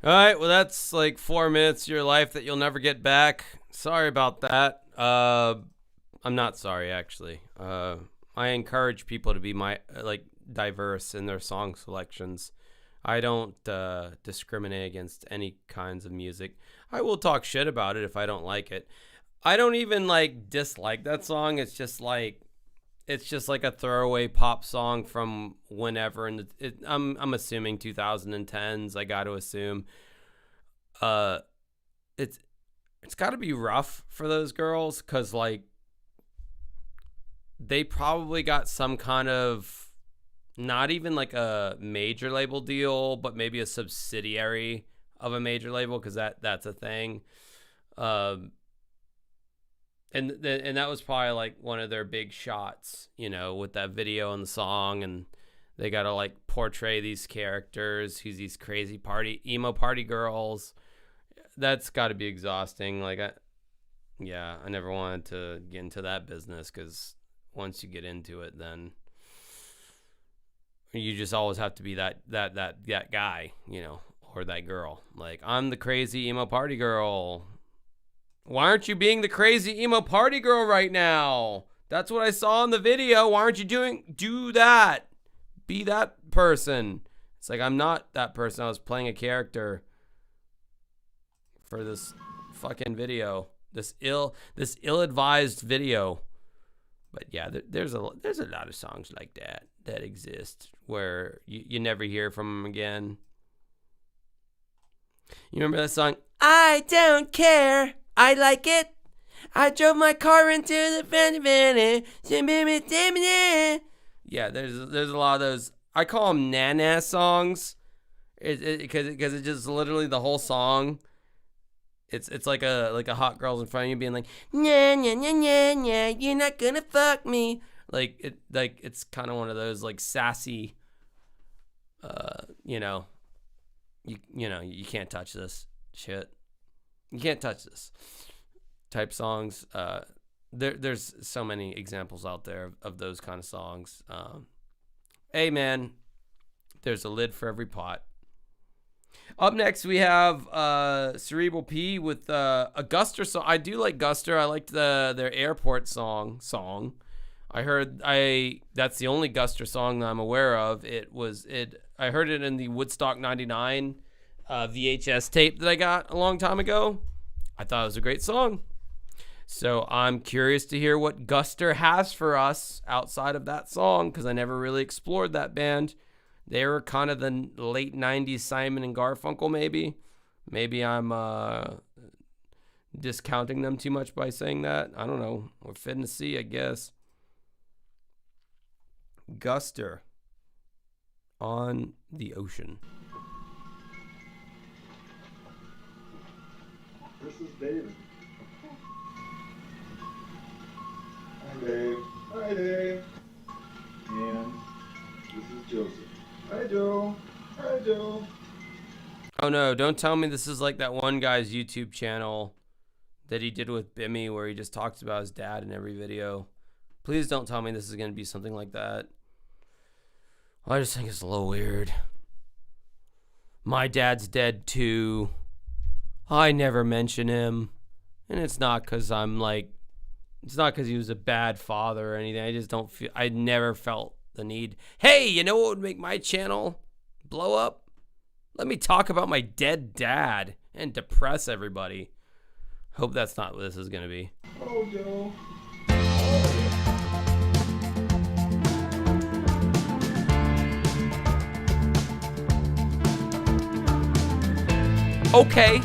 Speaker 1: All right, well, that's like 4 minutes of your life that you'll never get back. Sorry about that. I'm not sorry, actually. I encourage people to be diverse in their song selections. I don't discriminate against any kinds of music. I will talk shit about it if I don't like it. I don't even dislike that song. It's just like a throwaway pop song from whenever, and I'm assuming 2010s. I got to assume. It's got to be rough for those girls because they probably got some kind of, not even like a major label deal, but maybe a subsidiary of a major label, because that's a thing. And that was probably like one of their big shots, with that video and the song, and they got to portray these characters who's these crazy emo party girls. That's got to be exhausting. I never wanted to get into that business, because once you get into it, then you just always have to be that guy, or that girl. I'm the crazy emo party girl. Why aren't you being the crazy emo party girl right now? That's what I saw in the video. Why aren't you do that? Be that person. It's I'm not that person. I was playing a character for this fucking video. This ill-advised video. But yeah, there's a lot of songs like that exist where you never hear from them again. You remember that song? I don't care. I like it. I drove my car into the van. Yeah, there's a lot of those. I call them na-na songs, because it's just literally the whole song. It's like a hot girl's in front of you being like, nah, nah, nah, nah, nah, you're not gonna fuck me. It's kind of one of those sassy, you can't touch this shit. You can't touch this type songs. There's so many examples out there of those kind of songs. Hey man, there's a lid for every pot. Up next, we have Cerebral P with a Guster song. I do like Guster. I liked their airport song. I heard that's the only Guster song that I'm aware of. I heard it in the Woodstock 99 VHS tape that I got a long time ago. I thought it was a great song. So I'm curious to hear what Guster has for us outside of that song, because I never really explored that band. They were kind of the late 90s Simon and Garfunkel, maybe. Maybe I'm discounting them too much by saying that. I don't know. We're fitting to see, I guess. Guster, On the Ocean.
Speaker 5: This is David. Hi, Dave. Hi, Dave. And this is Joseph. Hi, Joe. Hi, Joe.
Speaker 1: Oh, no. Don't tell me this is like that one guy's YouTube channel that he did with Bimmy where he just talks about his dad in every video. Please don't tell me this is going to be something like that. I just think it's a little weird. My dad's dead, too. I never mention him. And it's not because it's not because he was a bad father or anything. I just don't feel, I never felt the need. Hey, you know what would make my channel blow up? Let me talk about my dead dad and depress everybody. Hope that's not what this is going to be.
Speaker 5: Oh, Joe.
Speaker 1: Okay.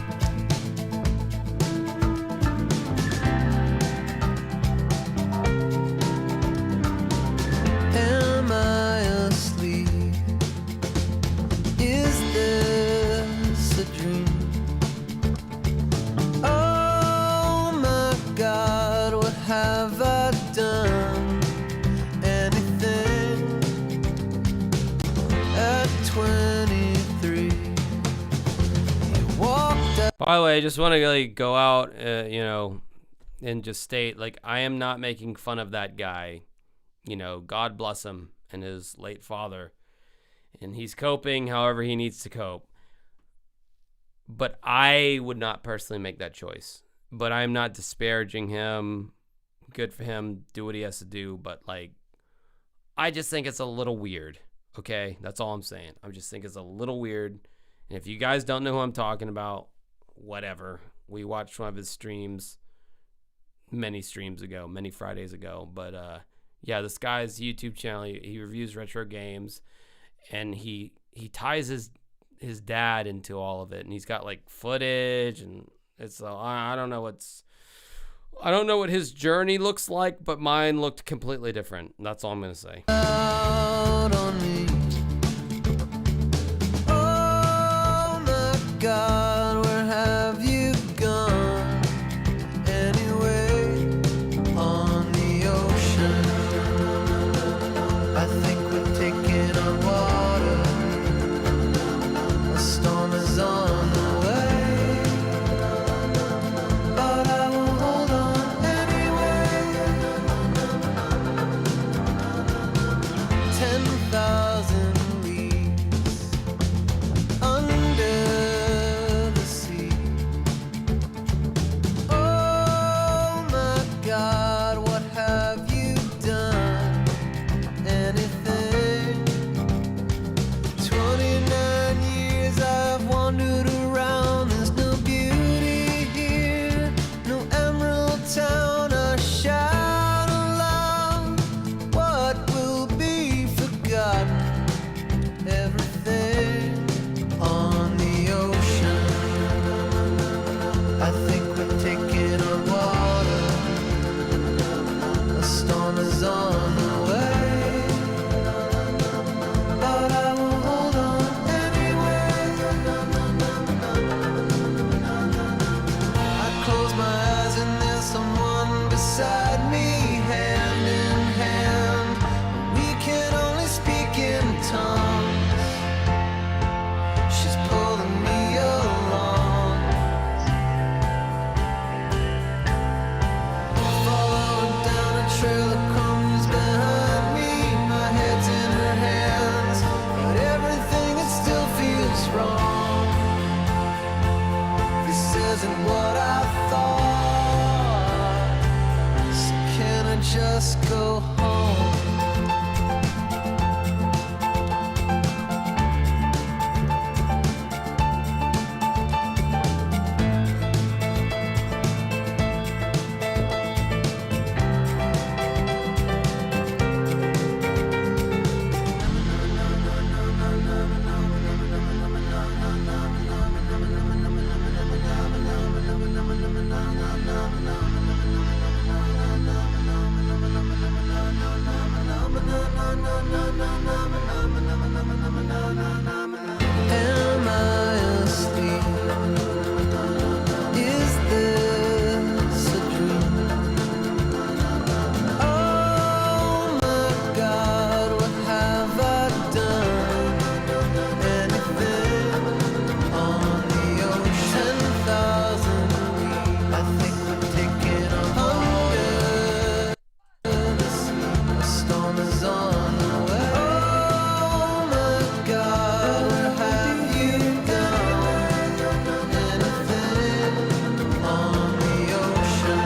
Speaker 2: Am I asleep? Is this a dream? Oh my God, what have I done? Anything at 23? You walked out.
Speaker 1: By the way, I just want to go out, and just state, I am not making fun of that guy. God bless him and his late father. And he's coping however he needs to cope. But I would not personally make that choice. But I'm not disparaging him. Good for him. Do what he has to do. But, like, I just think it's a little weird. Okay? That's all I'm saying. I just think it's a little weird. And if you guys don't know who I'm talking about, whatever. We watched one of his streams many Fridays ago. But, yeah, this guy's YouTube channel, he reviews retro games. And he ties his dad into all of it. And he's got, like, footage. And it's, I don't know what his journey looks like, but mine looked completely different. That's all I'm going to say.
Speaker 2: Out on me. Oh my God, where have you gone? Anyway, on the ocean. I think we're taking on water. A storm is on the way. But I will hold on anyway. 10,000 leagues under the sea. Oh my God, what have you done? Anything? 29 years I've wandered around. There's no beauty here, no emerald town or shout aloud. What will be forgotten? Everything on the ocean. I think we're taking on water. A storm is on the way. But I will hold on anyway. I close my eyes and there's someone beside me, hand in hand. We can only speak in tongues. She's pulling me along. Following down a trail that comes behind me. My head's in her hands, but everything it still feels wrong. This isn't what I thought. So can I just go home? Am I asleep? Is this a dream? Oh my God, what have I done? Anything on the ocean? 10,000 leagues. I think we're taking a hundred. A storm is on the way. Oh my God, where have you gone? Anything on the ocean?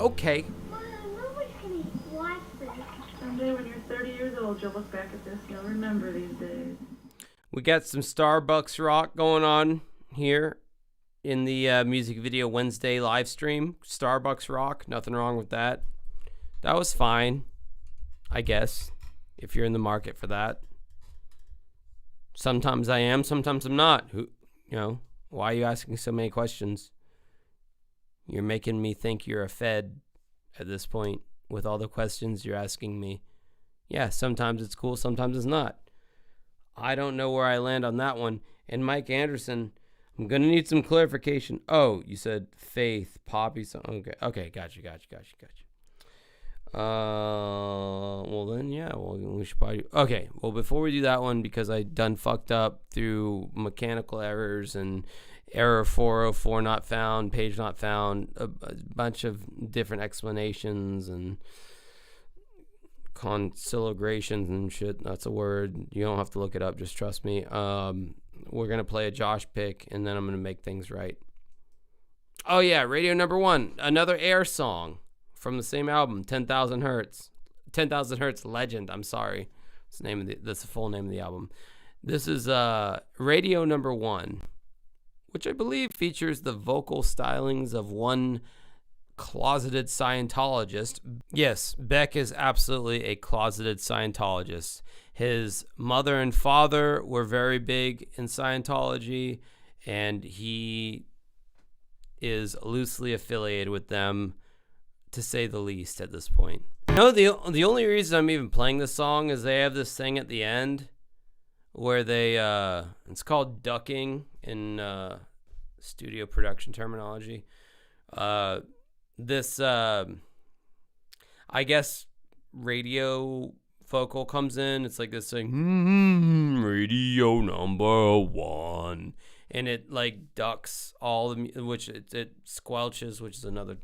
Speaker 1: Okay.
Speaker 6: Nobody's gonna watch this. Someday when you're 30 years old, you'll look back at this and you'll remember these days.
Speaker 1: We got some Starbucks rock going on here in the Music Video Wednesday live stream. Starbucks rock, nothing wrong with that. That was fine, I guess, if you're in the market for that. Sometimes I am, sometimes I'm not. Why are you asking so many questions? You're making me think you're a Fed at this point with all the questions you're asking me. Yeah, sometimes it's cool, sometimes it's not. I don't know where I land on that one. And Mike Anderson, I'm gonna need some clarification. Oh, you said Faith, Poppy song. Okay, gotcha. Well then, yeah. Well, we should probably. Okay, well before we do that one, because I done fucked up through mechanical errors and error 404 not found, page not found, a bunch of different explanations and conciliations and shit. That's a word. You don't have to look it up. Just trust me. We're gonna play a Josh pick, and then I'm gonna make things right. Oh yeah, radio number 1, another Air song from the same album, 10,000 Hertz. 10,000 Hertz Legend. I'm sorry, that's the full name of the album. This is radio number 1, which I believe features the vocal stylings of one closeted Scientologist. Yes, Beck is absolutely a closeted Scientologist. His mother and father were very big in Scientology, and he is loosely affiliated with them, to say the least, at this point. You know, the only reason I'm even playing this song is they have this thing at the end where they, it's called ducking in studio production terminology. This, I guess, radio vocal comes in. It's like this thing, radio number 1. And it, like, ducks all the, which it squelches, which is another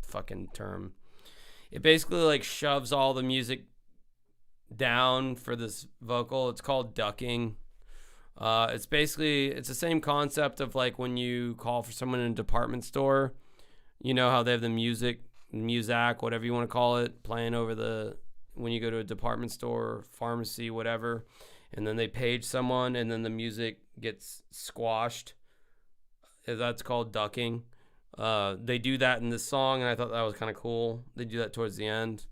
Speaker 1: fucking term. It basically, like, shoves all the music down for this vocal. It's called ducking. It's the same concept of, like, when you call for someone in a department store. You know how they have the music, whatever you want to call it, playing over when you go to a department store, pharmacy, whatever, and then they page someone, and then the music gets squashed. That's called ducking. They do that in this song, and I thought that was kind of cool. They do that towards the end.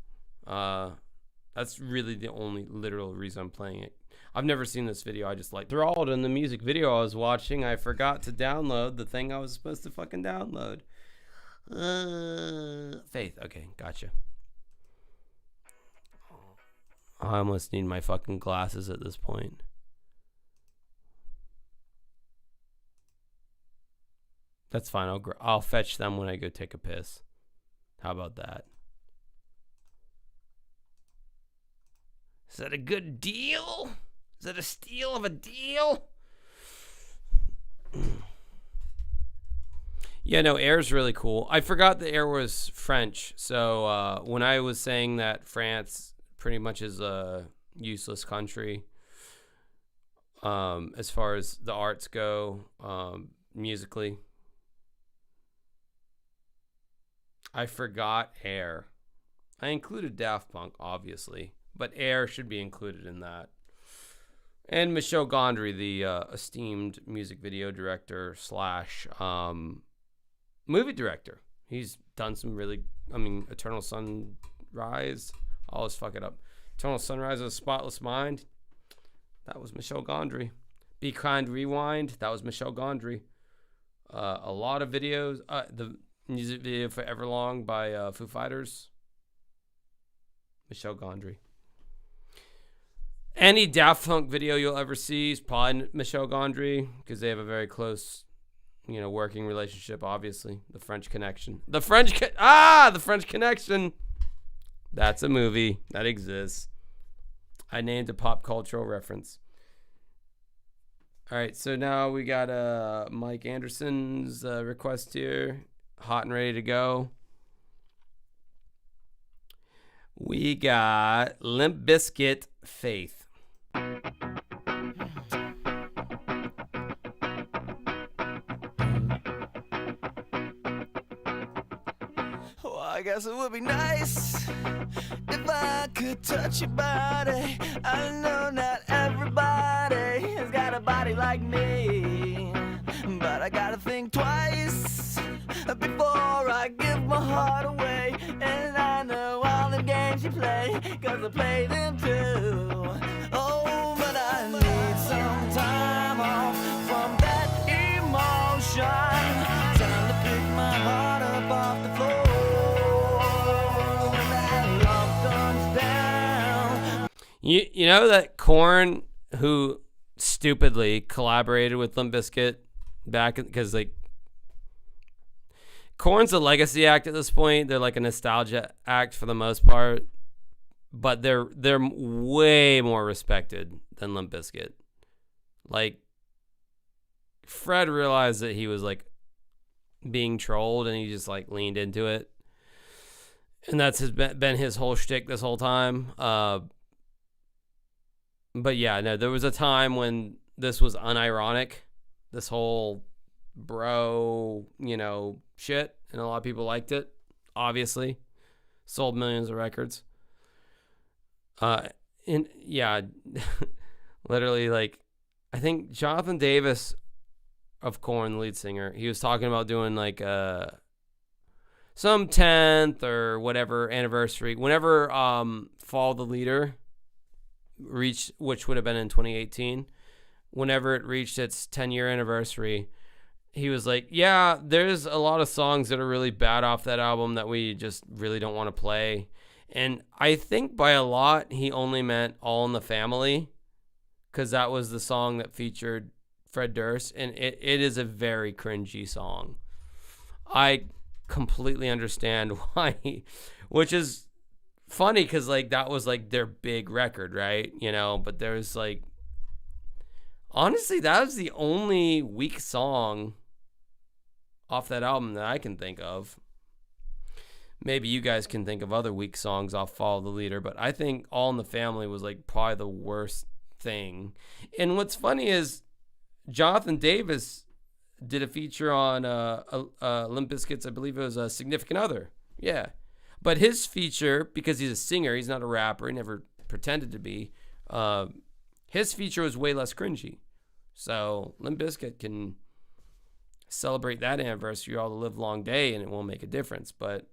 Speaker 1: That's really the only literal reason I'm playing it. I've never seen this video. I just enthralled in the music video I was watching. I forgot to download the thing I was supposed to fucking download. Faith. Okay, gotcha. I almost need my fucking glasses at this point. That's fine. I'll fetch them when I go take a piss. How about that? Is that a good deal? Is that a steal of a deal? Yeah, no, Air's really cool. I forgot that Air was French. So when I was saying that France pretty much is a useless country as far as the arts go, musically, I forgot Air. I included Daft Punk, obviously, but Air should be included in that. And Michel Gondry, the esteemed music video director / movie director. He's done some really, Eternal Sunrise. I always fuck it up. Eternal Sunrise of a Spotless Mind. That was Michel Gondry. Be Kind Rewind. That was Michel Gondry. A lot of videos. The music video for Everlong by Foo Fighters. Michel Gondry. Any Daft Punk video you'll ever see is probably Michel Gondry, because they have a very close, working relationship, obviously. The French Connection. The French Connection. That's a movie that exists. I named a pop cultural reference. All right, so now we got Mike Anderson's request here. Hot and ready to go. We got Limp Bizkit, Faith.
Speaker 2: Well, I guess it would be nice if I could touch your body. I know not everybody has got a body like me, but I gotta think twice before I give my heart away. And I know all the games you play, 'cause I play them too. Oh, but I need some time off from that emotion. Time to pick my heart up off the floor when that love comes down.
Speaker 1: You know that Korn, who stupidly collaborated with Limp Bizkit back because like Korn's a legacy act at this point. They're like a nostalgia act for the most part, but they're way more respected than Limp Bizkit. Like Fred realized that he was like being trolled, and he just like leaned into it, and that's been his whole shtick this whole time. But yeah, no, there was a time when this was unironic, this whole bro, shit, and a lot of people liked it. Obviously, sold millions of records. And yeah, literally, like, I think Jonathan Davis of Korn, the lead singer, he was talking about doing like some 10th or whatever anniversary, whenever Follow the Leader reached, which would have been in 2018, whenever it reached its 10-year anniversary, he was like, yeah, there's a lot of songs that are really bad off that album that we just really don't want to play. And I think by a lot, he only meant All in the Family, because that was the song that featured Fred Durst, and it is a very cringy song. I completely understand why, which is funny because like that was like their big record, right? But there's like, honestly, that was the only weak song off that album that I can think of. Maybe you guys can think of other weak songs off Follow the Leader, but I think All in the Family was like probably the worst thing. And what's funny is Jonathan Davis did a feature on Limp Bizkit's, I believe it was a Significant Other. Yeah. But his feature, because he's a singer, he's not a rapper, he never pretended to be, his feature was way less cringy. So Limp Bizkit can celebrate that anniversary all the live long day and it won't make a difference. But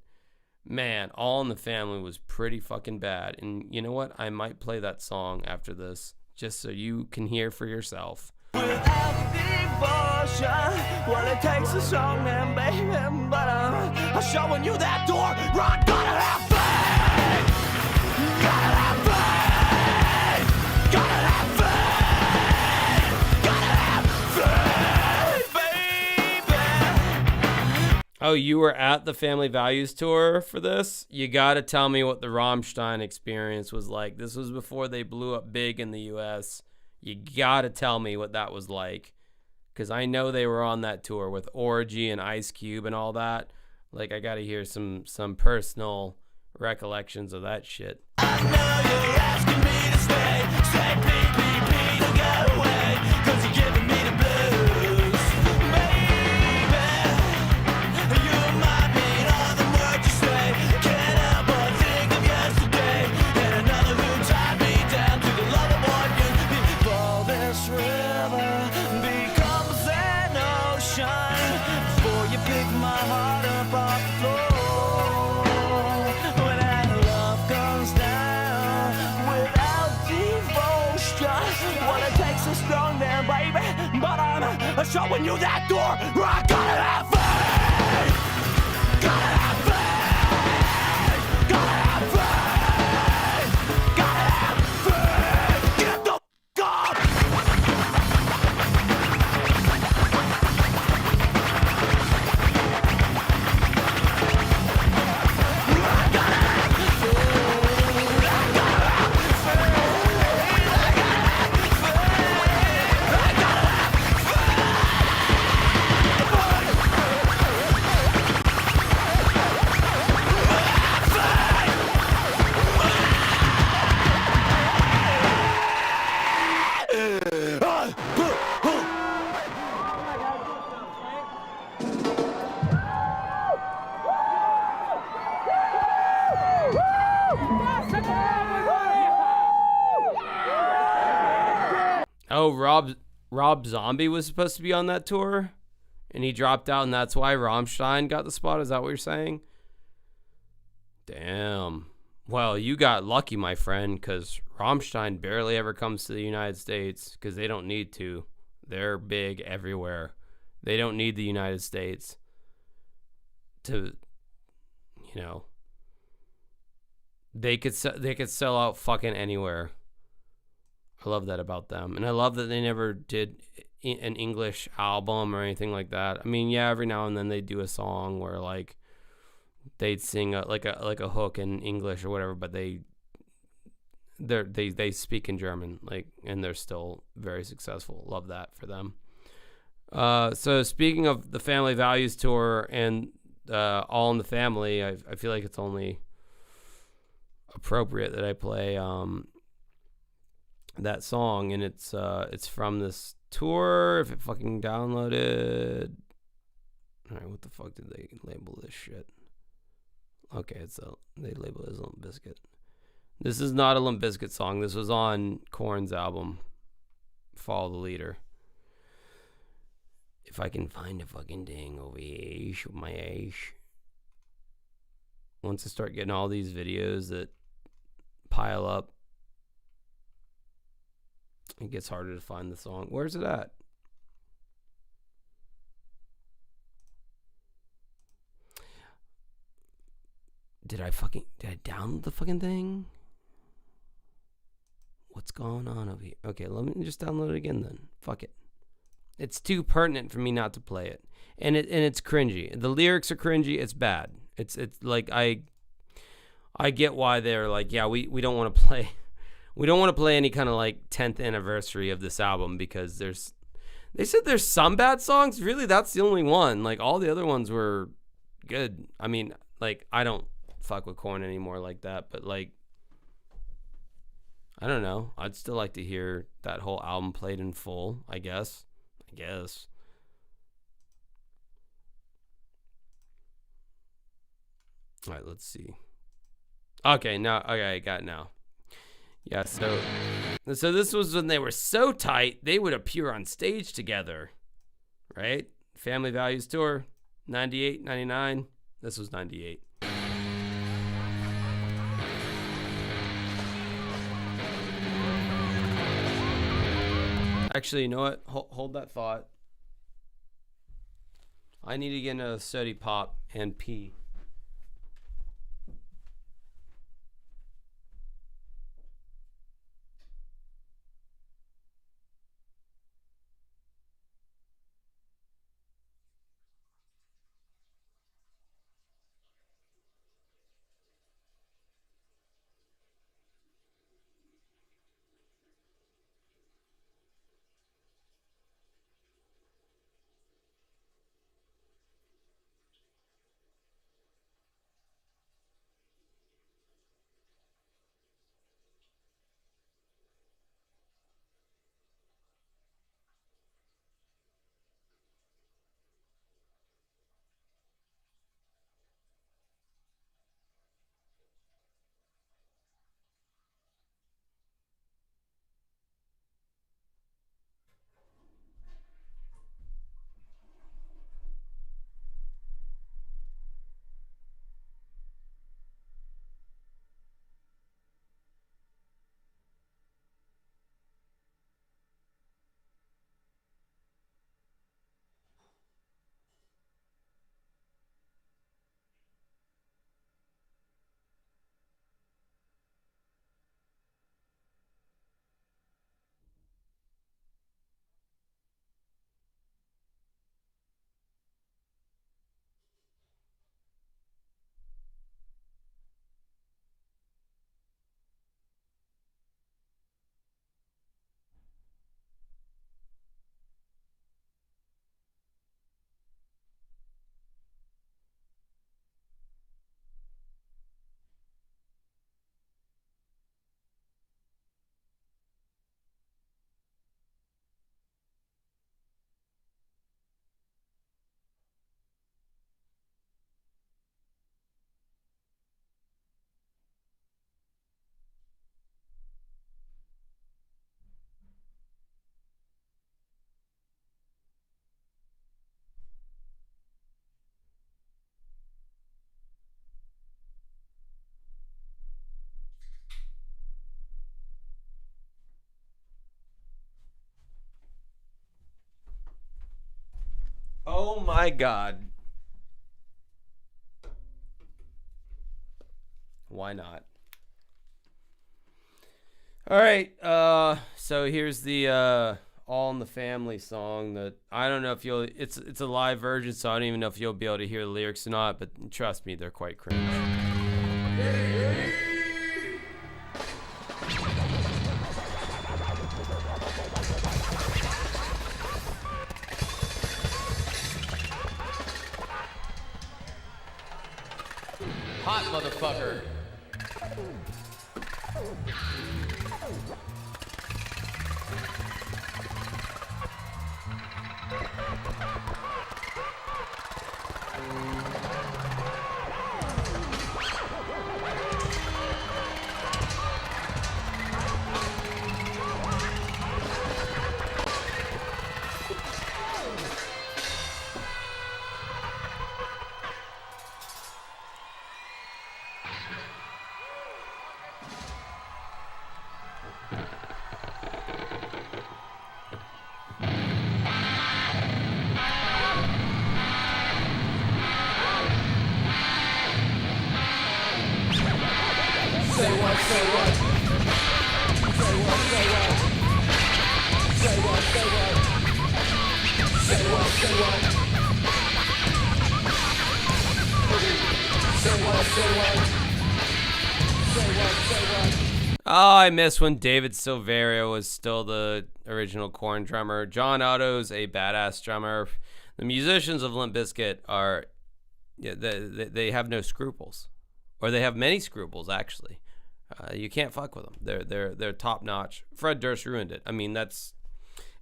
Speaker 1: man, All in the Family was pretty fucking bad. And you know what? I might play that song after this just so you can hear for yourself.
Speaker 2: Without devotion, well, it takes a song, man, baby. But I'm showing you that door. Run, gotta have faith. Gotta have faith. Gotta have faith. Gotta have faith, baby.
Speaker 1: Oh, you were at the Family Values tour for this? You gotta tell me what the Rammstein experience was like. This was before they blew up big in the U.S. You gotta tell me what that was like, because I know they were on that tour with Orgy and Ice Cube and all that. Like, I gotta hear some personal recollections of that shit.
Speaker 2: I know you're asking me to stay. Say PPP to get away, 'cause you're giving me the blues. Baby, you remind me of the words you say. Can't help but think of yesterday, and another who tied me down to the love of one you. Before this river becomes an ocean, before you pick my heart up off the floor, when that love comes down without devotion, well, it takes a strong man, baby, but I'm showing you that door. I gotta have faith. Gotta have faith. Gotta have faith. Gotta have faith. Get the f*** up.
Speaker 1: Oh, Rob Zombie was supposed to be on that tour, and he dropped out, and that's why Rammstein got the spot? Is that what you're saying? Damn. Well, you got lucky, my friend, because Rammstein barely ever comes to the United States, because they don't need to. They're big everywhere. They don't need the United States to, they could sell out fucking anywhere. I love that about them. And I love that they never did an English album or anything like that. I mean, yeah, every now and then they do a song where like they'd sing like a hook in English or whatever, but they speak in German, like, and they're still very successful. Love that for them. So speaking of the Family Values tour and All in the Family, I feel like it's only appropriate that I play that song, and it's from this tour. If it fucking downloaded. All right, what the fuck did they label this shit? Okay, they label it as Limp Bizkit. This is not a Limp Bizkit song. This was on Korn's album, Follow the Leader. If I can find a fucking thing over here, with my ass. Once I start getting all these videos that pile up, it gets harder to find the song. Where's it at? Did I download the fucking thing? What's going on over here? Okay, let me just download it again then. Fuck it. It's too pertinent for me not to play it. And it's cringy. The lyrics are cringy. It's bad. It's like I get why they're like, yeah, we don't want to play any kind of like 10th anniversary of this album because they said there's some bad songs. Really, that's the only one. Like all the other ones were good. I mean, like I don't fuck with Korn anymore like that, but like I don't know. I'd still like to hear that whole album played in full, I guess. All right, let's see. Okay, I got it now. Yeah, so this was when they were so tight, they would appear on stage together, right? Family Values Tour, 98, 99. This was 98. Actually, you know what? Hold that thought. I need to get another soda pop and pee. Oh my God. Why not? All right. So here's the All in the Family song that I don't know if you'll. It's a live version, so I don't even know if you'll be able to hear the lyrics or not. But trust me, they're quite cringe. Hot motherfucker. Oh, I miss when David Silverio was still the original Korn drummer. John Otto's a badass drummer. The musicians of Limp Bizkit are, yeah, they have no scruples, or they have many scruples actually. You can't fuck with them. They're top notch. Fred Durst ruined it. I mean, that's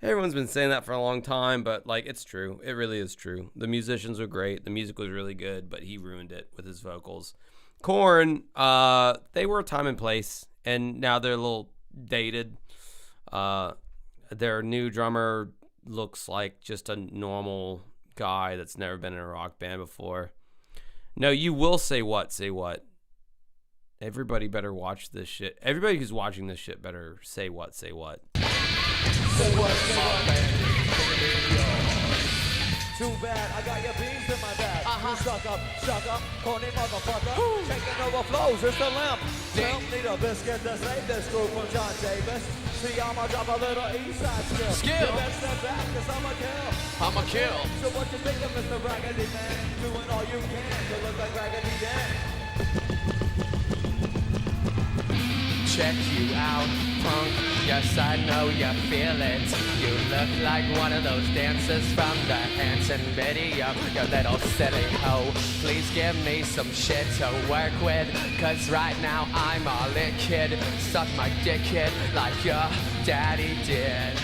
Speaker 1: everyone's been saying that for a long time, but like it's true. It really is true. The musicians were great. The music was really good, but he ruined it with his vocals. Korn, they were a time and place, and now they're a little dated. Their new drummer looks like just a normal guy that's never been in a rock band before. No, you will say what? Say what? Everybody better watch this shit. Everybody who's watching this shit better say what? Say what?
Speaker 7: Say what, say what. Too bad, I got your beans in my bag. You suck up, corny motherfucker. Taking overflows, it's the limp. Tell me the biscuit to save this group from John Davis. See, I'ma drop a little east side skill. You best step back, cause I'm a kill.
Speaker 8: I'm a kill.
Speaker 7: So what you think of Mr. Raggedy Man? Doing all you can to look like Raggedy Dan.
Speaker 8: Check you out, punk. Yes, I know you feel it. You look like one of those dancers from the Hanson video. You little silly hoe. Please give me some shit to work with. Cause right now I'm all it, kid. Suck my dick, kid, like your daddy did.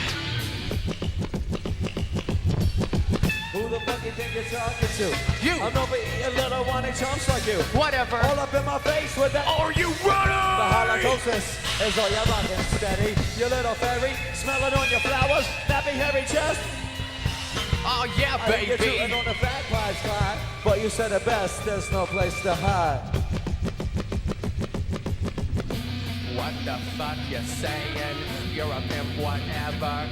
Speaker 7: Who the fuck you think you're talking to?
Speaker 8: You!
Speaker 7: I'm over here, little whiny chumps like you.
Speaker 8: Whatever.
Speaker 7: All up in my face with that.
Speaker 8: Are you ready?
Speaker 7: The halitosis is all you're rocking steady. You little fairy, smell it on your flowers. Nappy hairy chest.
Speaker 8: Oh yeah,
Speaker 7: I didn't get you in
Speaker 8: baby.
Speaker 7: on the fat pies, Clyde. But you said it best, there's no place to hide.
Speaker 8: What the fuck you saying? You're a pimp, whatever.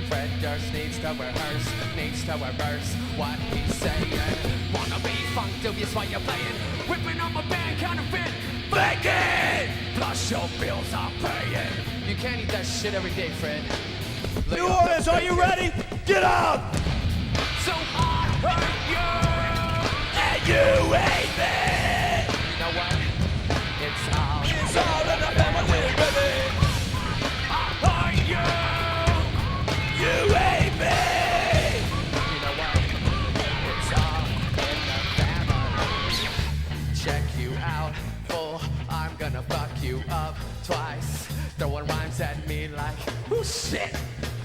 Speaker 8: Fred Durst needs to reverse what he's saying. Wanna be funk dubious while you're playing. Whipping on my band counterfeit. Fake it! Plus your bills are paying. You can't eat that shit every day, Fred. Lay
Speaker 7: New
Speaker 8: off the
Speaker 7: Orleans, are you
Speaker 8: bacon.
Speaker 7: ready? Get up!
Speaker 8: So I hurt you!
Speaker 7: And you hate me!
Speaker 8: You know what? It's all
Speaker 7: in the family, baby!
Speaker 8: I hurt you!
Speaker 7: You hate me!
Speaker 8: You know what? It's all in the family. Check you out, fool. I'm gonna fuck you up twice. Throwing rhymes at me like, oh shit,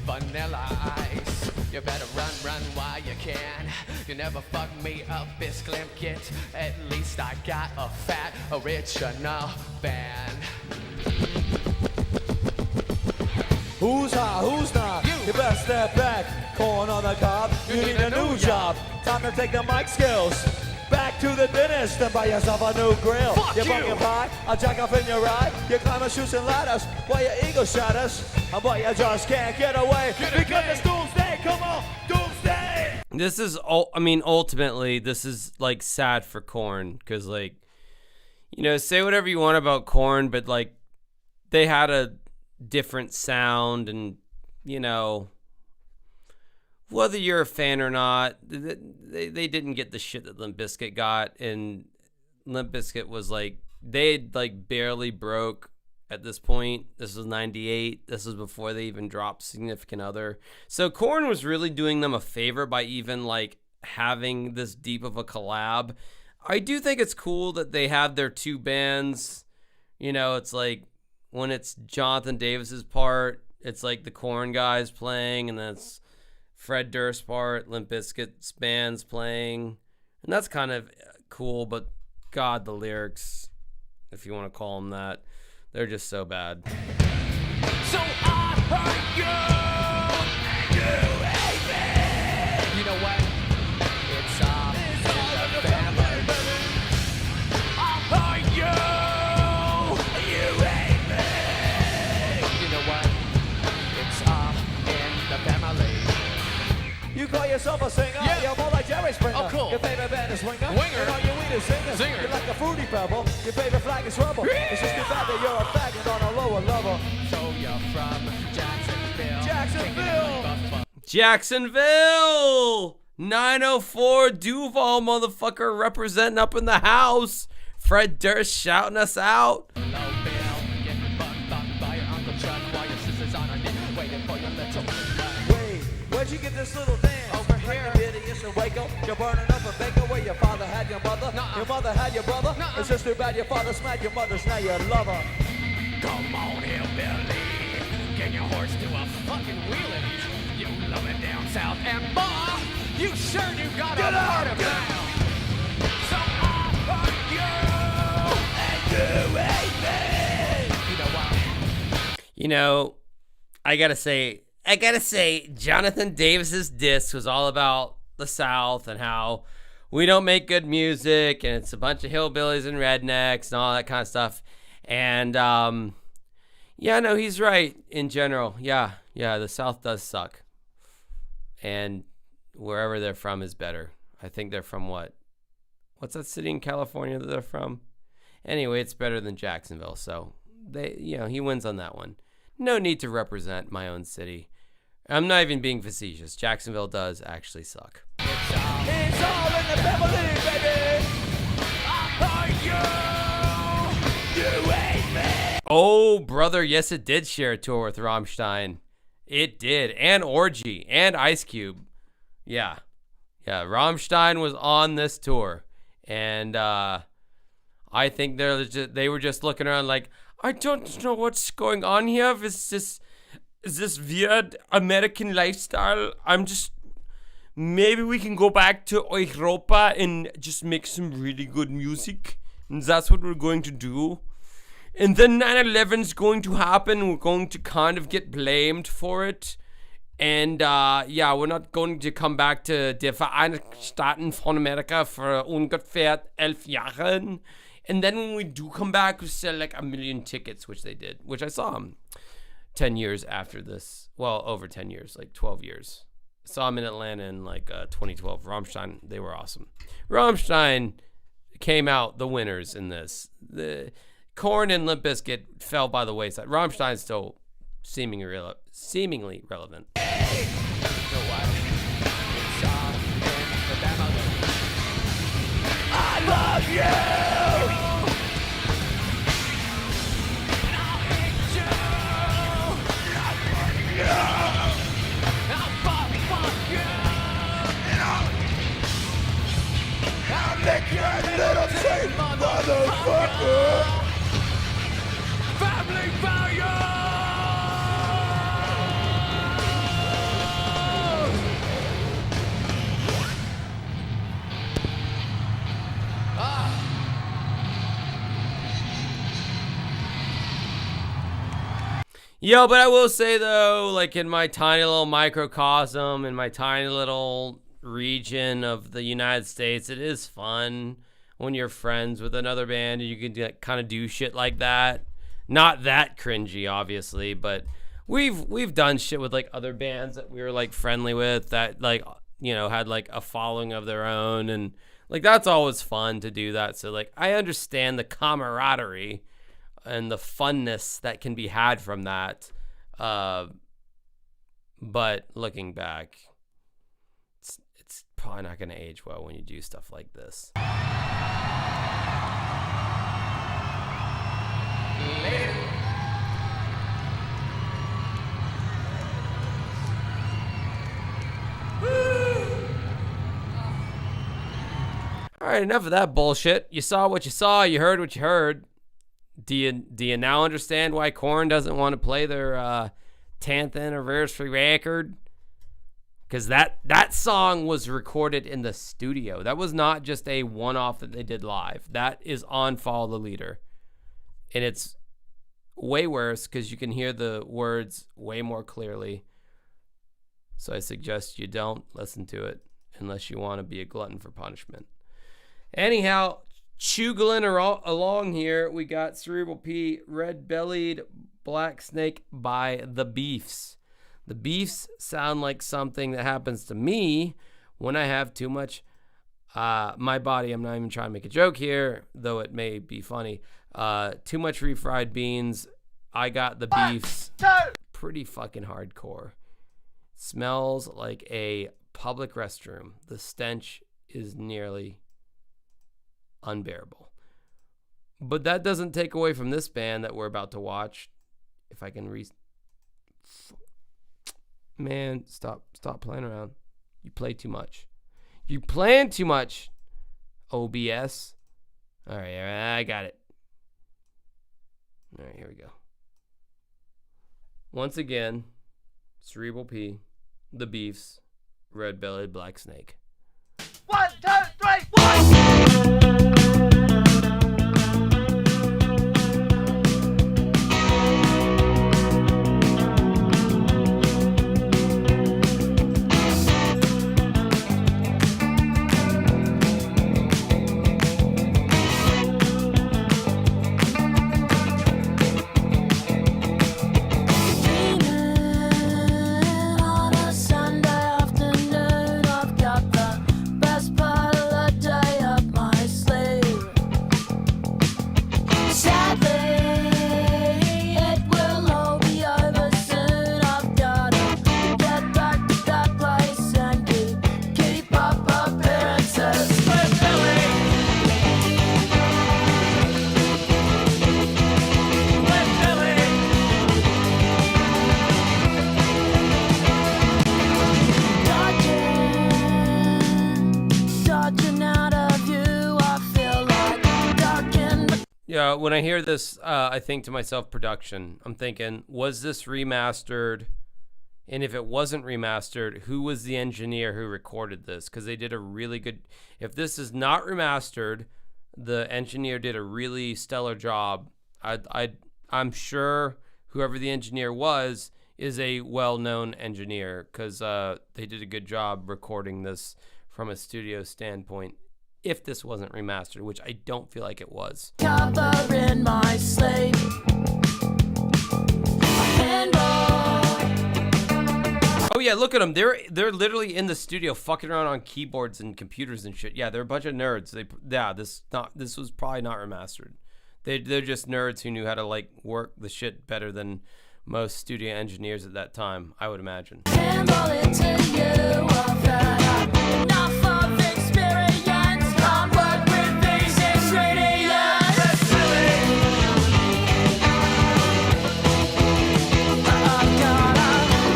Speaker 8: Vanilla Ice. You better run while you can. You never fuck me up, Biss Glimkit. At least I got a fat original band.
Speaker 7: Who's hot, who's not? You better step back, corn on the cob. You need a new job. Time to take the mic skills back to the dentist and buy yourself a new grill.
Speaker 8: Fuck
Speaker 7: you
Speaker 8: you.
Speaker 7: pumpkin pie, I'll jack off in your ride. You climb the chutes and ladders while your ego shatters. But you just can't get away because it's doomsday. Come on, doomsday.
Speaker 1: This is, ultimately, this is like sad for Korn because, like, you know, say whatever you want about Korn, but like, they had a different sound, and you know, whether you're a fan or not, they didn't get the shit that Limp Bizkit got, and Limp Bizkit was like, they like barely broke at this point. This was 98. This was before they even dropped Significant Other. So Korn was really doing them a favor by even like having this deep of a collab. I do think it's cool that they have their two bands. You know, it's like when it's Jonathan Davis's part, it's like the Korn guys playing, and then it's Fred Durst's part, Limp Bizkit's band's playing. And that's kind of cool, but God, the lyrics, if you want to call them that, they're just so bad.
Speaker 8: So I hurt you. You hate me. You know what? It's all in the family. I hurt you. You hate me. You know what? It's all in the family.
Speaker 7: You call yourself a singer?
Speaker 8: Yeah.
Speaker 7: You're more like Jerry Springer.
Speaker 8: Oh, cool.
Speaker 7: Your favorite band is Winger.
Speaker 8: Winger.
Speaker 7: And all you eat is Zinger.
Speaker 8: Zinger.
Speaker 7: You're like a fruity pebble. Your favorite flag is rubble.
Speaker 8: Yeah.
Speaker 7: It's just too bad that you're a faggot on a lower level.
Speaker 8: So you're from Jacksonville.
Speaker 7: Jacksonville.
Speaker 1: Jacksonville! 904 Duval, motherfucker, representing up in the house. Fred Durst shouting us out.
Speaker 8: Low Bill, getting bucked up by your Uncle Chuck while your sister's on her knee, waiting for your little
Speaker 7: Wait, where'd you get this little dance?
Speaker 8: Over here.
Speaker 7: Like the idiots in Waco. You're burning up a baker where your father had your mother.
Speaker 8: Nuh-uh.
Speaker 7: Your mother had your brother.
Speaker 8: Nuh-uh.
Speaker 7: It's just too bad your father's mad. Your mother's now your lover.
Speaker 8: Come on, hillbilly, get your horse to a fucking wheeling. You love it down south, and Ma, you sure do got a part of now. So I hurt you, and you hate me. You know what?
Speaker 1: You know, I gotta say, Jonathan Davis's disc was all about the South and how we don't make good music, and it's a bunch of hillbillies and rednecks and all that kind of stuff. And yeah, no, he's right in general. Yeah, the South does suck, and wherever they're from is better. I think they're from what's that city in California that they're from? Anyway, it's better than Jacksonville, so he wins on that one. No need to represent my own city. I'm not even being facetious. Jacksonville does actually suck.
Speaker 7: It's all in the family, baby.
Speaker 8: I hurt you, you hate me.
Speaker 1: Oh, brother, yes, it did share a tour with Rammstein. It did. And Orgy and Ice Cube. Yeah, Rammstein was on this tour. And I think they were just looking around like, I don't know what's going on here. Is this weird American lifestyle? Maybe we can go back to Europa and just make some really good music. And that's what we're going to do. And then 9/11's going to happen. We're going to kind of get blamed for it. And we're not going to come back to die Vereinigten Staaten von Amerika for ungefähr 11 Jahren. And then when we do come back, we sell like 1 million tickets, which they did, which I saw them 10 years after this. Well, over 10 years, like 12 years. I saw them in Atlanta in like 2012. Rammstein, they were awesome. Rammstein came out the winners in this. The Korn and Limp Bizkit fell by the wayside. Rammstein's still seemingly relevant.
Speaker 8: I love you. Family value!
Speaker 1: Yo, but I will say though, like in my tiny little microcosm, in my tiny little region of the United States, it is fun when you're friends with another band and you can kind of do shit like that. Not that cringy, obviously, but we've done shit with like other bands that we were like friendly with that like, you know, had like a following of their own, and like that's always fun to do that. So like I understand the camaraderie and the funness that can be had from that. But looking back, it's probably not going to age well when you do stuff like this. All right, enough of that bullshit. You saw what you saw. You heard what you heard. Do you now understand why Korn doesn't want to play their 10th anniversary record? Because that song was recorded in the studio. That was not just a one-off that they did live. That is on Follow the Leader. And it's way worse because you can hear the words way more clearly. So I suggest you don't listen to it unless you want to be a glutton for punishment. Anyhow, chuggling along here, we got Cerebral P, Red Bellied Black Snake by The Beefs. The Beefs sound like something that happens to me when I have too much my body. I'm not even trying to make a joke here, though it may be funny. Too much refried beans. I got The Beefs. Pretty fucking hardcore. Smells like a public restroom. The stench is nearly unbearable. But that doesn't take away from this band that we're about to watch. If I can Man, stop playing around. You play too much. You plan too much. OBS. All right, I got it. All right, here we go. Once again, Cerebral P, The Beefs, Red Bellied Black Snake.
Speaker 7: 1, 2, 3, 1!
Speaker 2: On a Sunday afternoon, I've got the best part of the day up my sleeve. Sadly, it will all be over soon. I've gotta get back to that place and keep up appearances. With Billy, dodging out of you, I feel like ducking.
Speaker 1: Yeah, when I hear this, I think to myself, production. I'm thinking, was this remastered? And if it wasn't remastered, who was the engineer who recorded this? Because they did a really good... If this is not remastered, the engineer did a really stellar job. I'm sure whoever the engineer was is a well-known engineer because they did a good job recording this from a studio standpoint. If this wasn't remastered, which I don't feel like it was.
Speaker 2: Cover in my sleep.
Speaker 1: Oh yeah, look at them. They're literally in the studio fucking around on keyboards and computers and shit. Yeah, they're a bunch of nerds. This was probably not remastered. They're just nerds who knew how to like work the shit better than most studio engineers at that time, I would imagine.
Speaker 2: Handle it to you. I've had enough of experience. Can't work with these ingredients. I've got a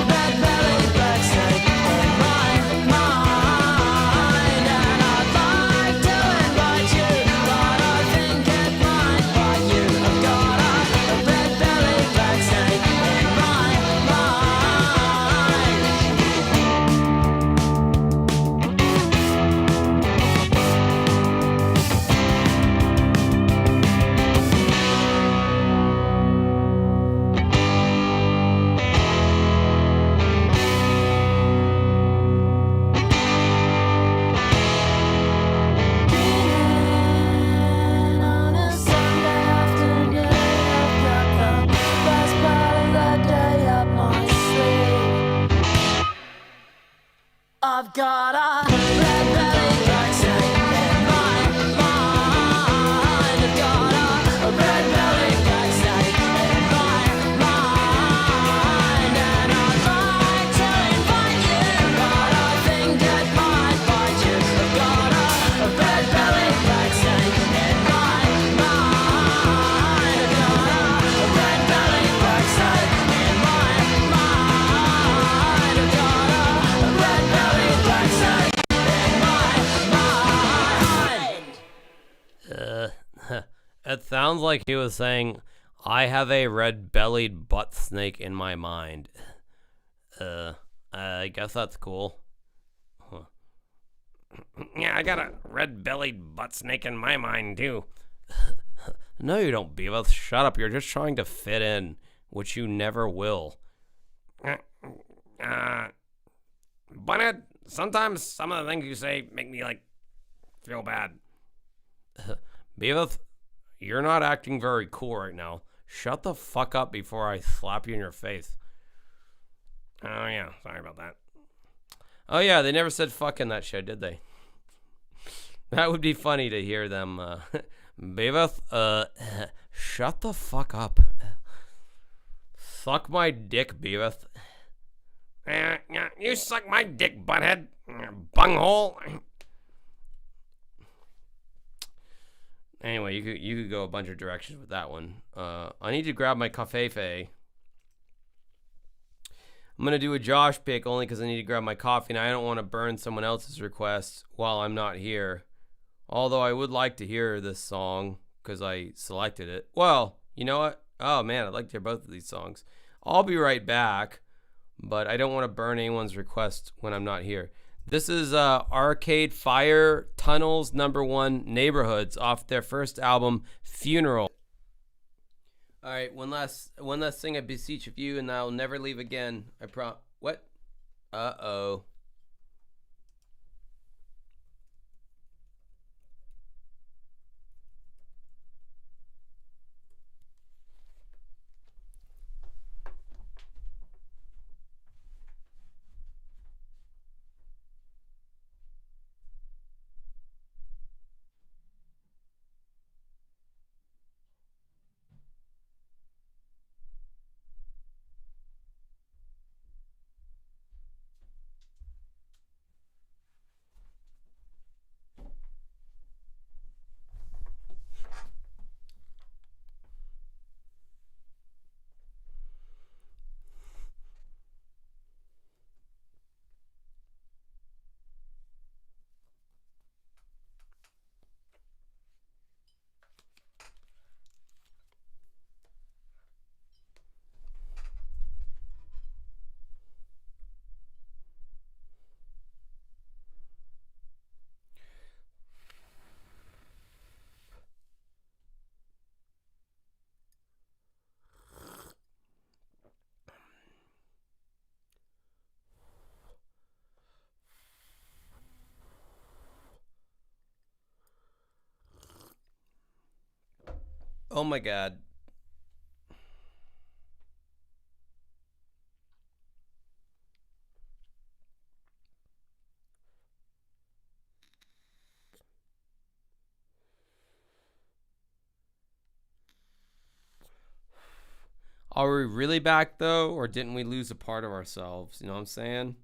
Speaker 2: red belly black snake in my mind, and I'd like to invite you, but I think it might bite you. I've got a red belly black snake in my mind. On a Sunday afternoon, I've got the best part of the day up my sleeve. I've got a red belly black snake in my mind. I've got a red belly black snake in my mind, and I'd like to
Speaker 1: It sounds like he was saying, I have a red-bellied butt snake in my mind. I guess that's cool. Huh. Yeah, I got a red-bellied butt snake in my mind, too. No, you don't, Beavis. Shut up. You're just trying to fit in, which you never will. Butthead, sometimes some of the things you say make me, feel bad. Beavis, you're not acting very cool right now. Shut the fuck up before I slap you in your face. Oh, yeah. Sorry about that. Oh, yeah. They never said fuck in that shit, did they? That would be funny to hear them. Beavis, shut the fuck up. Suck my dick, Beavis. You suck my dick, butthead. Bunghole. Anyway, you could go a bunch of directions with that one. I need to grab my cafefe. I'm going to do a Josh pick only because I need to grab my coffee, and I don't want to burn someone else's request while I'm not here. Although I would like to hear this song because I selected it. Well, you know what? Oh, man, I'd like to hear both of these songs. I'll be right back, but I don't want to burn anyone's request when I'm not here. This is Arcade Fire Tunnels #1 Neighborhoods off their first album, Funeral. All right, one last thing I beseech of you, and I'll never leave again. What? Uh-oh. Oh my God. Are we really back though, or didn't we lose a part of ourselves? You know what I'm saying?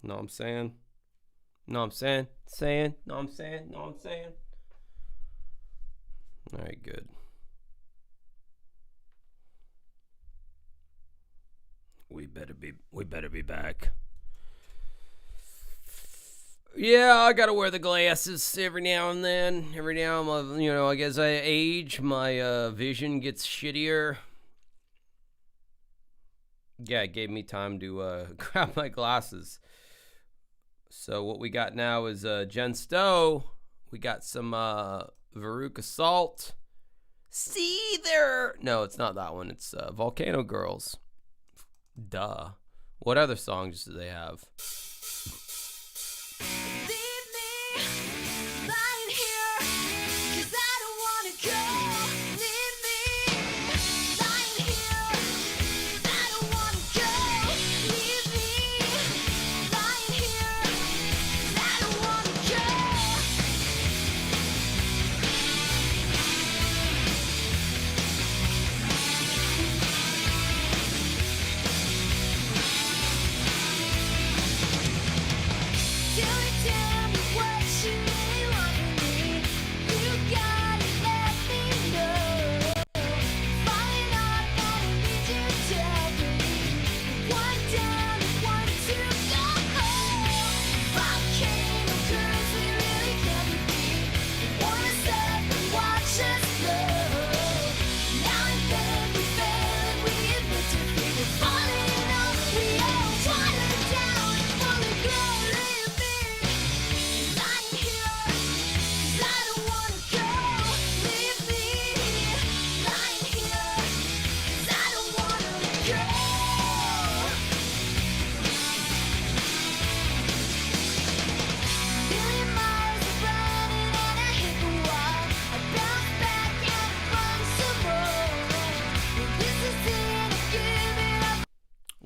Speaker 1: Know what I'm saying? Know what I'm saying? Know what I'm saying? Know what I'm saying? All right, good. We better be back. Yeah, I gotta wear the glasses every now and then. Every now and then, I guess I age, my vision gets shittier. Yeah, it gave me time to grab my glasses. So what we got now is Jen Stowe. We got some Veruca Salt. See there. No, it's not that one. It's Volcano Girls. Duh. What other songs do they have?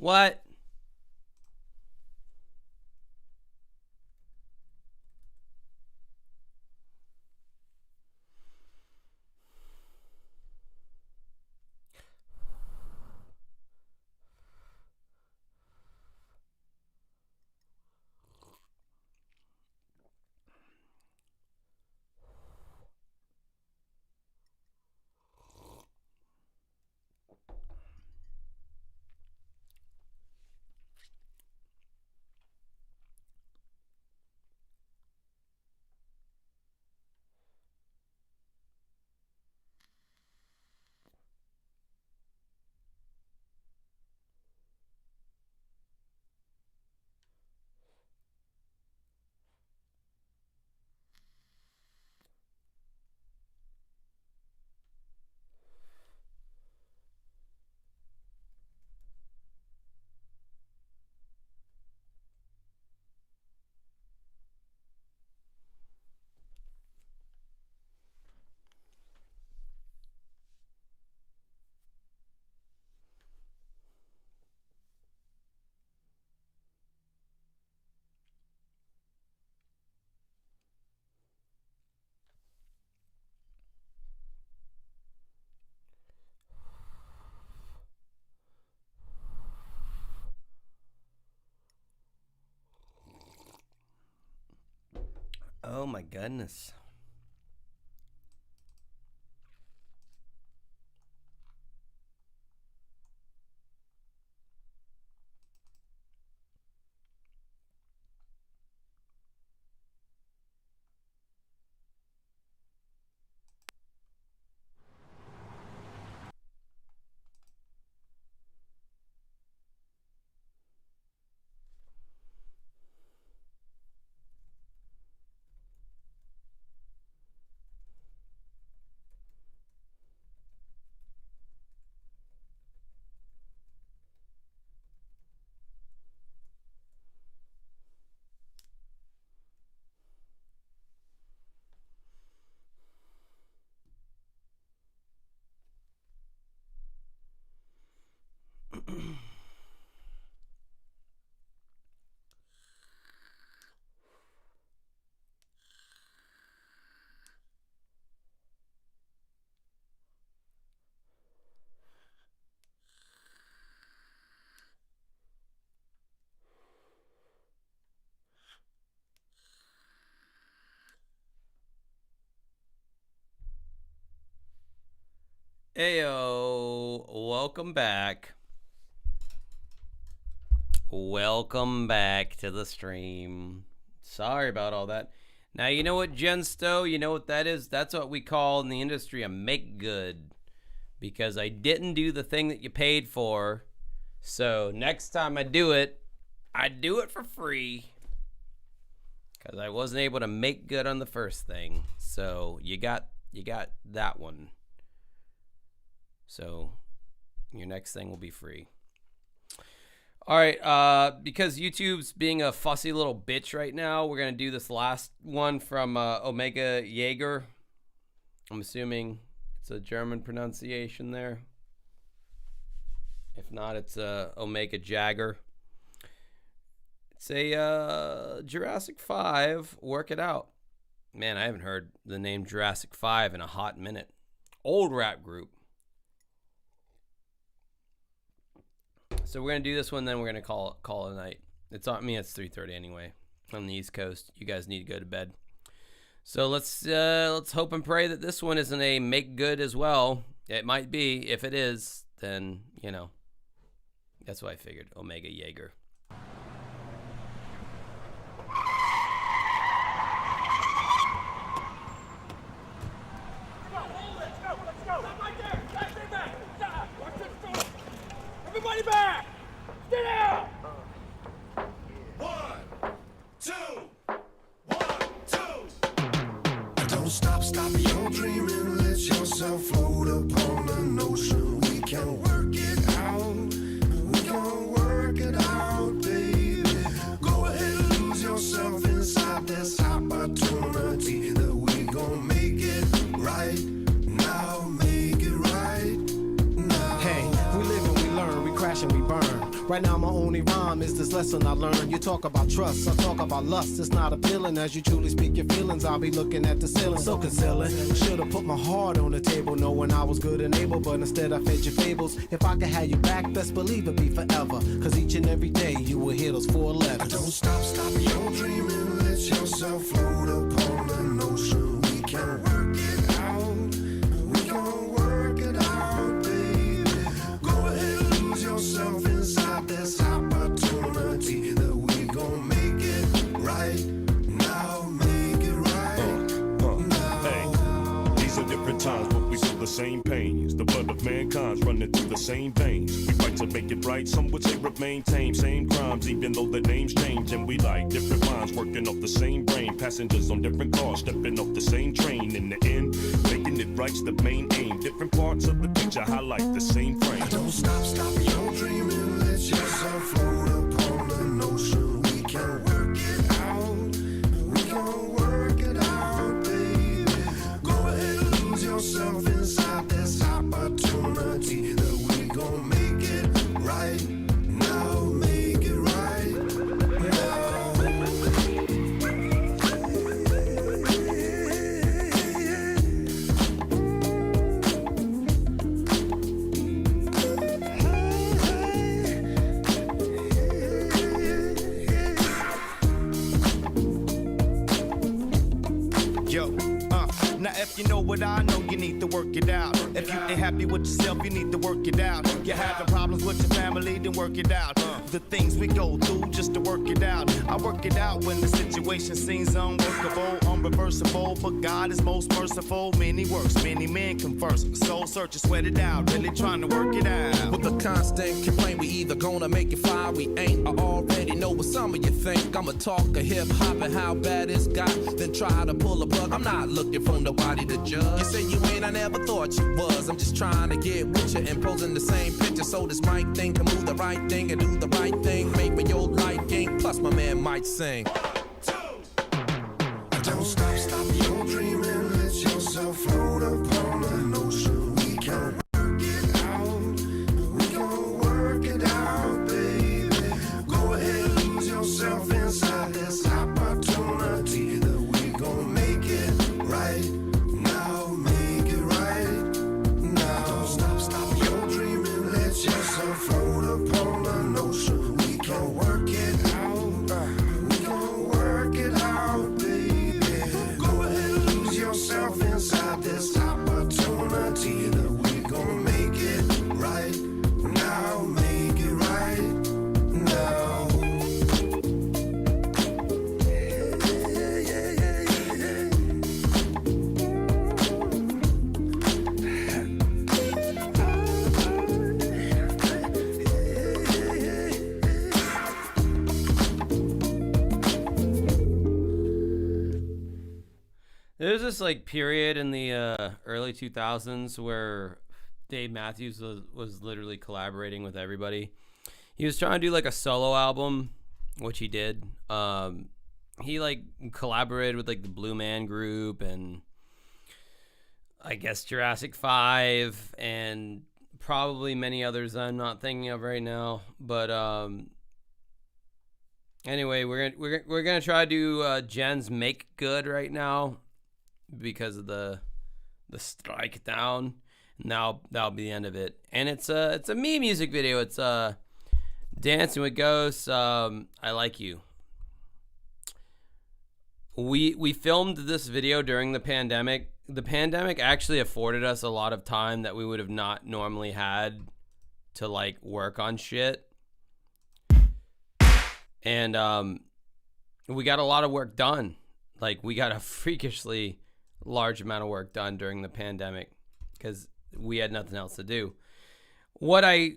Speaker 1: What? Oh my goodness. Heyo, welcome back. Welcome back to the stream. Sorry about all that. Now, you know what, Jen Stowe? You know what that is? That's what we call in the industry a make good. Because I didn't do the thing that you paid for. So next time I do it for free. Because I wasn't able to make good on the first thing. So you got that one. So your next thing will be free. All right, because YouTube's being a fussy little bitch right now, we're going to do this last one from Omega Jaeger. I'm assuming it's a German pronunciation there. If not, it's Omega Jagger. It's a Jurassic 5, Work It Out. Man, I haven't heard the name Jurassic 5 in a hot minute. Old rap group. So we're gonna do this one, then we're gonna call it a night. It's on me. It's 3:30 anyway on the East Coast. You guys need to go to bed. So let's hope and pray that this one isn't a make good as well. It might be. If it is, then you know. That's what I figured. Omega Jaeger.
Speaker 9: Everybody back! Get down!
Speaker 10: 1, 2, 1, 2. Don't stop your dreaming. Let yourself float upon an ocean. We can work it out. We can work it out.
Speaker 11: Right now my only rhyme is this lesson I learned. You talk about trust, I talk about lust. It's not appealing as you truly speak your feelings. I'll be looking at the ceiling, so concealing. Should've put my heart on the table, knowing I was good and able, but instead I fed your fables. If I could have you back, best believe it'd be forever. Cause each and every day you will hear those 4 letters.
Speaker 10: Don't stop your dreaming. Let yourself float upon the ocean. We can work it out. We can work it out, baby. Go ahead and lose yourself inside this opportunity that we gon' make it right now. Make it right now.
Speaker 12: Hey, these are different times, but we feel the same pains. The blood of mankind's running through the same veins. We fight to make it right. Some would say remain tame. Same crimes, even though the names change. And we like different minds working off the same brain. Passengers on different cars, stepping off the same train. In the end, making it right's the main aim. Different parts of the picture highlight the same frame.
Speaker 10: Don't stop your dreaming. Let yourself float upon the ocean. We can work it out. We can work it out, baby. Go ahead and lose yourself inside this opportunity that we gon' make it right now. Make it right now.
Speaker 13: Yo, now if you know what I know, you need to work it out. If you ain't happy with yourself, you need to work it out. You're having problems with your family, then work it out. The things we go through just to work it out. I work it out when the situation seems unworkable, unreversible. But God is most merciful. Many works, many men converse. Soul searching, sweat it out, really trying to work it out.
Speaker 14: With a constant complaint, we either gonna make it fly, we ain't. I already know what some of you think. I'ma talk a hip hop and how bad it's got, then try to pull a plug. I'm not looking for nobody to judge. You say you ain't, I never thought you was. I'm just trying to get with you and posing the same picture so this mic thing can move the right thing and do the right thing. Make for your liking. Plus my man might sing.
Speaker 10: Don't stop your dreaming. Let yourself float upon the ocean. We can work it out. We can work it out, baby. Go ahead and lose yourself inside this opportunity that we gon' make it right now. Make it right now. Don't stop your dreaming. Let yourself float upon the ocean. We can work it out. We can work it out, baby. Go ahead and lose yourself inside this opportunity that we gon' make it right now. Make it right now.
Speaker 1: There's this like period in the early 2000s where Dave Matthews was literally collaborating with everybody. He was trying to do like a solo album, which he did. He like collaborated with like the Blue Man Group and I guess Jurassic 5 and probably many others I'm not thinking of right now. But anyway, we're gonna try to do Jen's Make Good right now because of the strike down. Now that'll be the end of it, and it's a me music video. It's Dancing with Ghosts. I Like You. We filmed this video during the pandemic. The pandemic actually afforded us a lot of time that we would have not normally had to like work on shit. And we got a lot of work done. Like we got a freakishly large amount of work done during the pandemic because we had nothing else to do. What I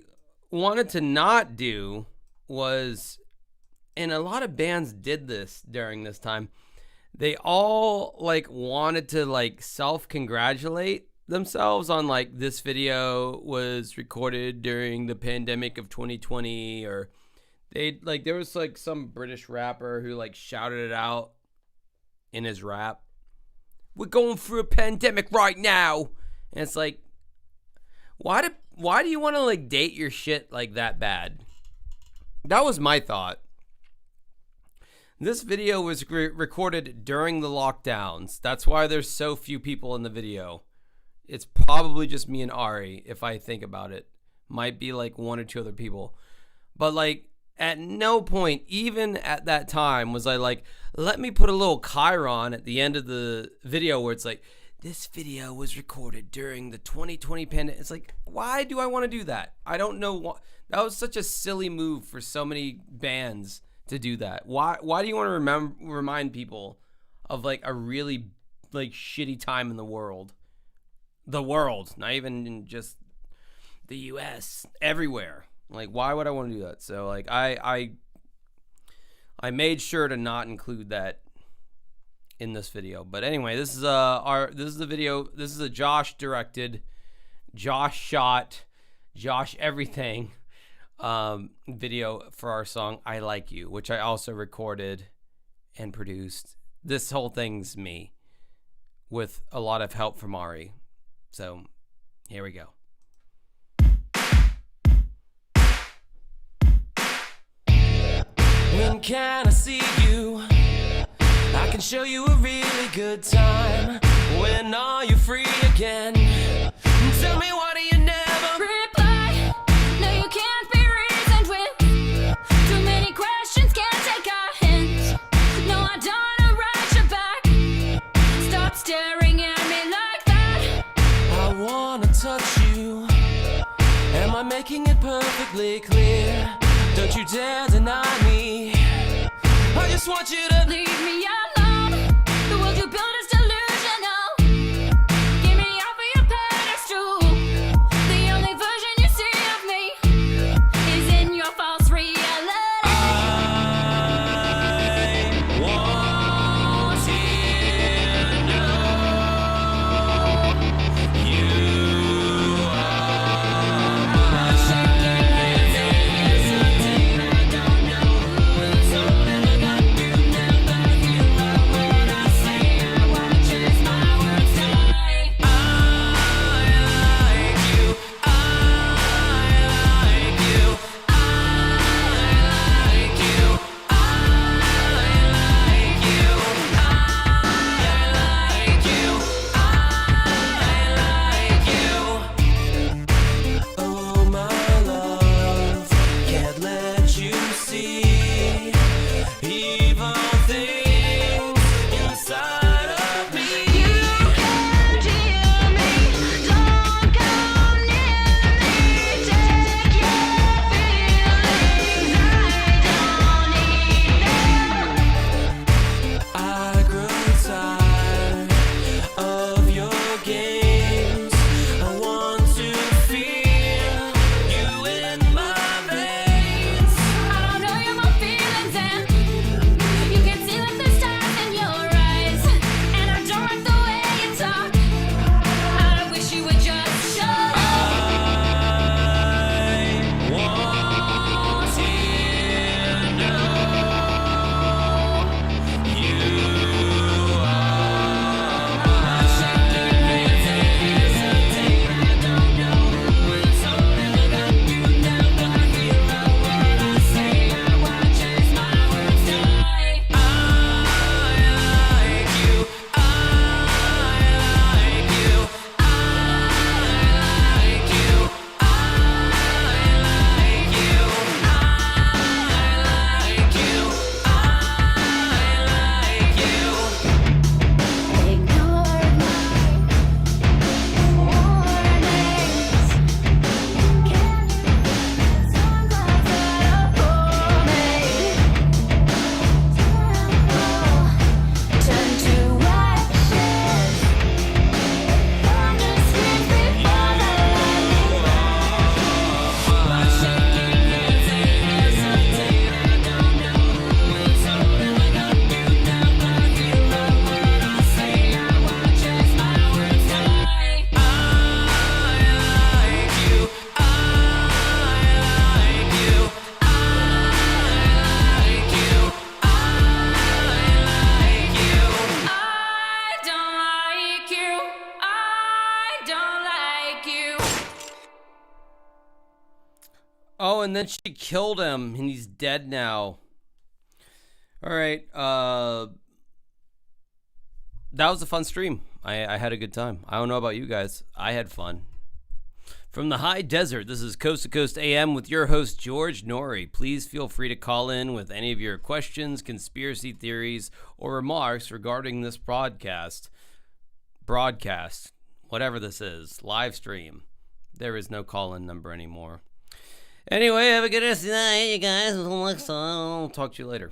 Speaker 1: wanted to not do was, and a lot of bands did this during this time, they all like wanted to like self-congratulate themselves on like this video was recorded during the pandemic of 2020, or they like there was like some British rapper who like shouted it out in his rap. We're going through a pandemic right now. And it's like, why do you want to like date your shit like that bad? That was my thought. This video was recorded during the lockdowns. That's why there's so few people in the video. It's probably just me and Ari, if I think about it. Might be like 1 or 2 other people. But like, at no point, even at that time, was I like, let me put a little chyron at the end of the video where it's like, this video was recorded during the 2020 pandemic. It's like, why do I want to do that? I don't know why. That was such a silly move for so many bands to do that. Why do you want to remind people of like a really like shitty time in the world? The world, not even in just the US, everywhere. Like, why would I want to do that? So like I made sure to not include that in this video. But anyway, this is the video. This is a Josh directed, Josh shot, Josh everything video for our song I Like You, which I also recorded and produced. This whole thing's me with a lot of help from Ari. So here we go.
Speaker 15: When can I see you? I can show you a really good time. When are you free again? Tell me, why do you never
Speaker 3: reply? No, you can't be reasoned with. Too many questions, can't take a hint. No, I don't wanna write you back. Stop staring at me like that.
Speaker 15: I wanna touch you. Am I making it perfectly clear? Don't you dare deny me. I just want you to
Speaker 3: leave me alone. The world you built is delusional. Get me off of your pedestal. The only version you see of me is in your false reality.
Speaker 15: I want you to know you are mine. I don't know who is holding it up. You never hear a word I say.
Speaker 1: Oh, and then she killed him, and he's dead now. All right. That was a fun stream. I had a good time. I don't know about you guys. I had fun. From the high desert, this is Coast to Coast AM with your host, George Norrie. Please feel free to call in with any of your questions, conspiracy theories, or remarks regarding this broadcast, whatever this is, live stream. There is no call-in number anymore. Anyway, have a good night, you guys. Until next time, I'll talk to you later.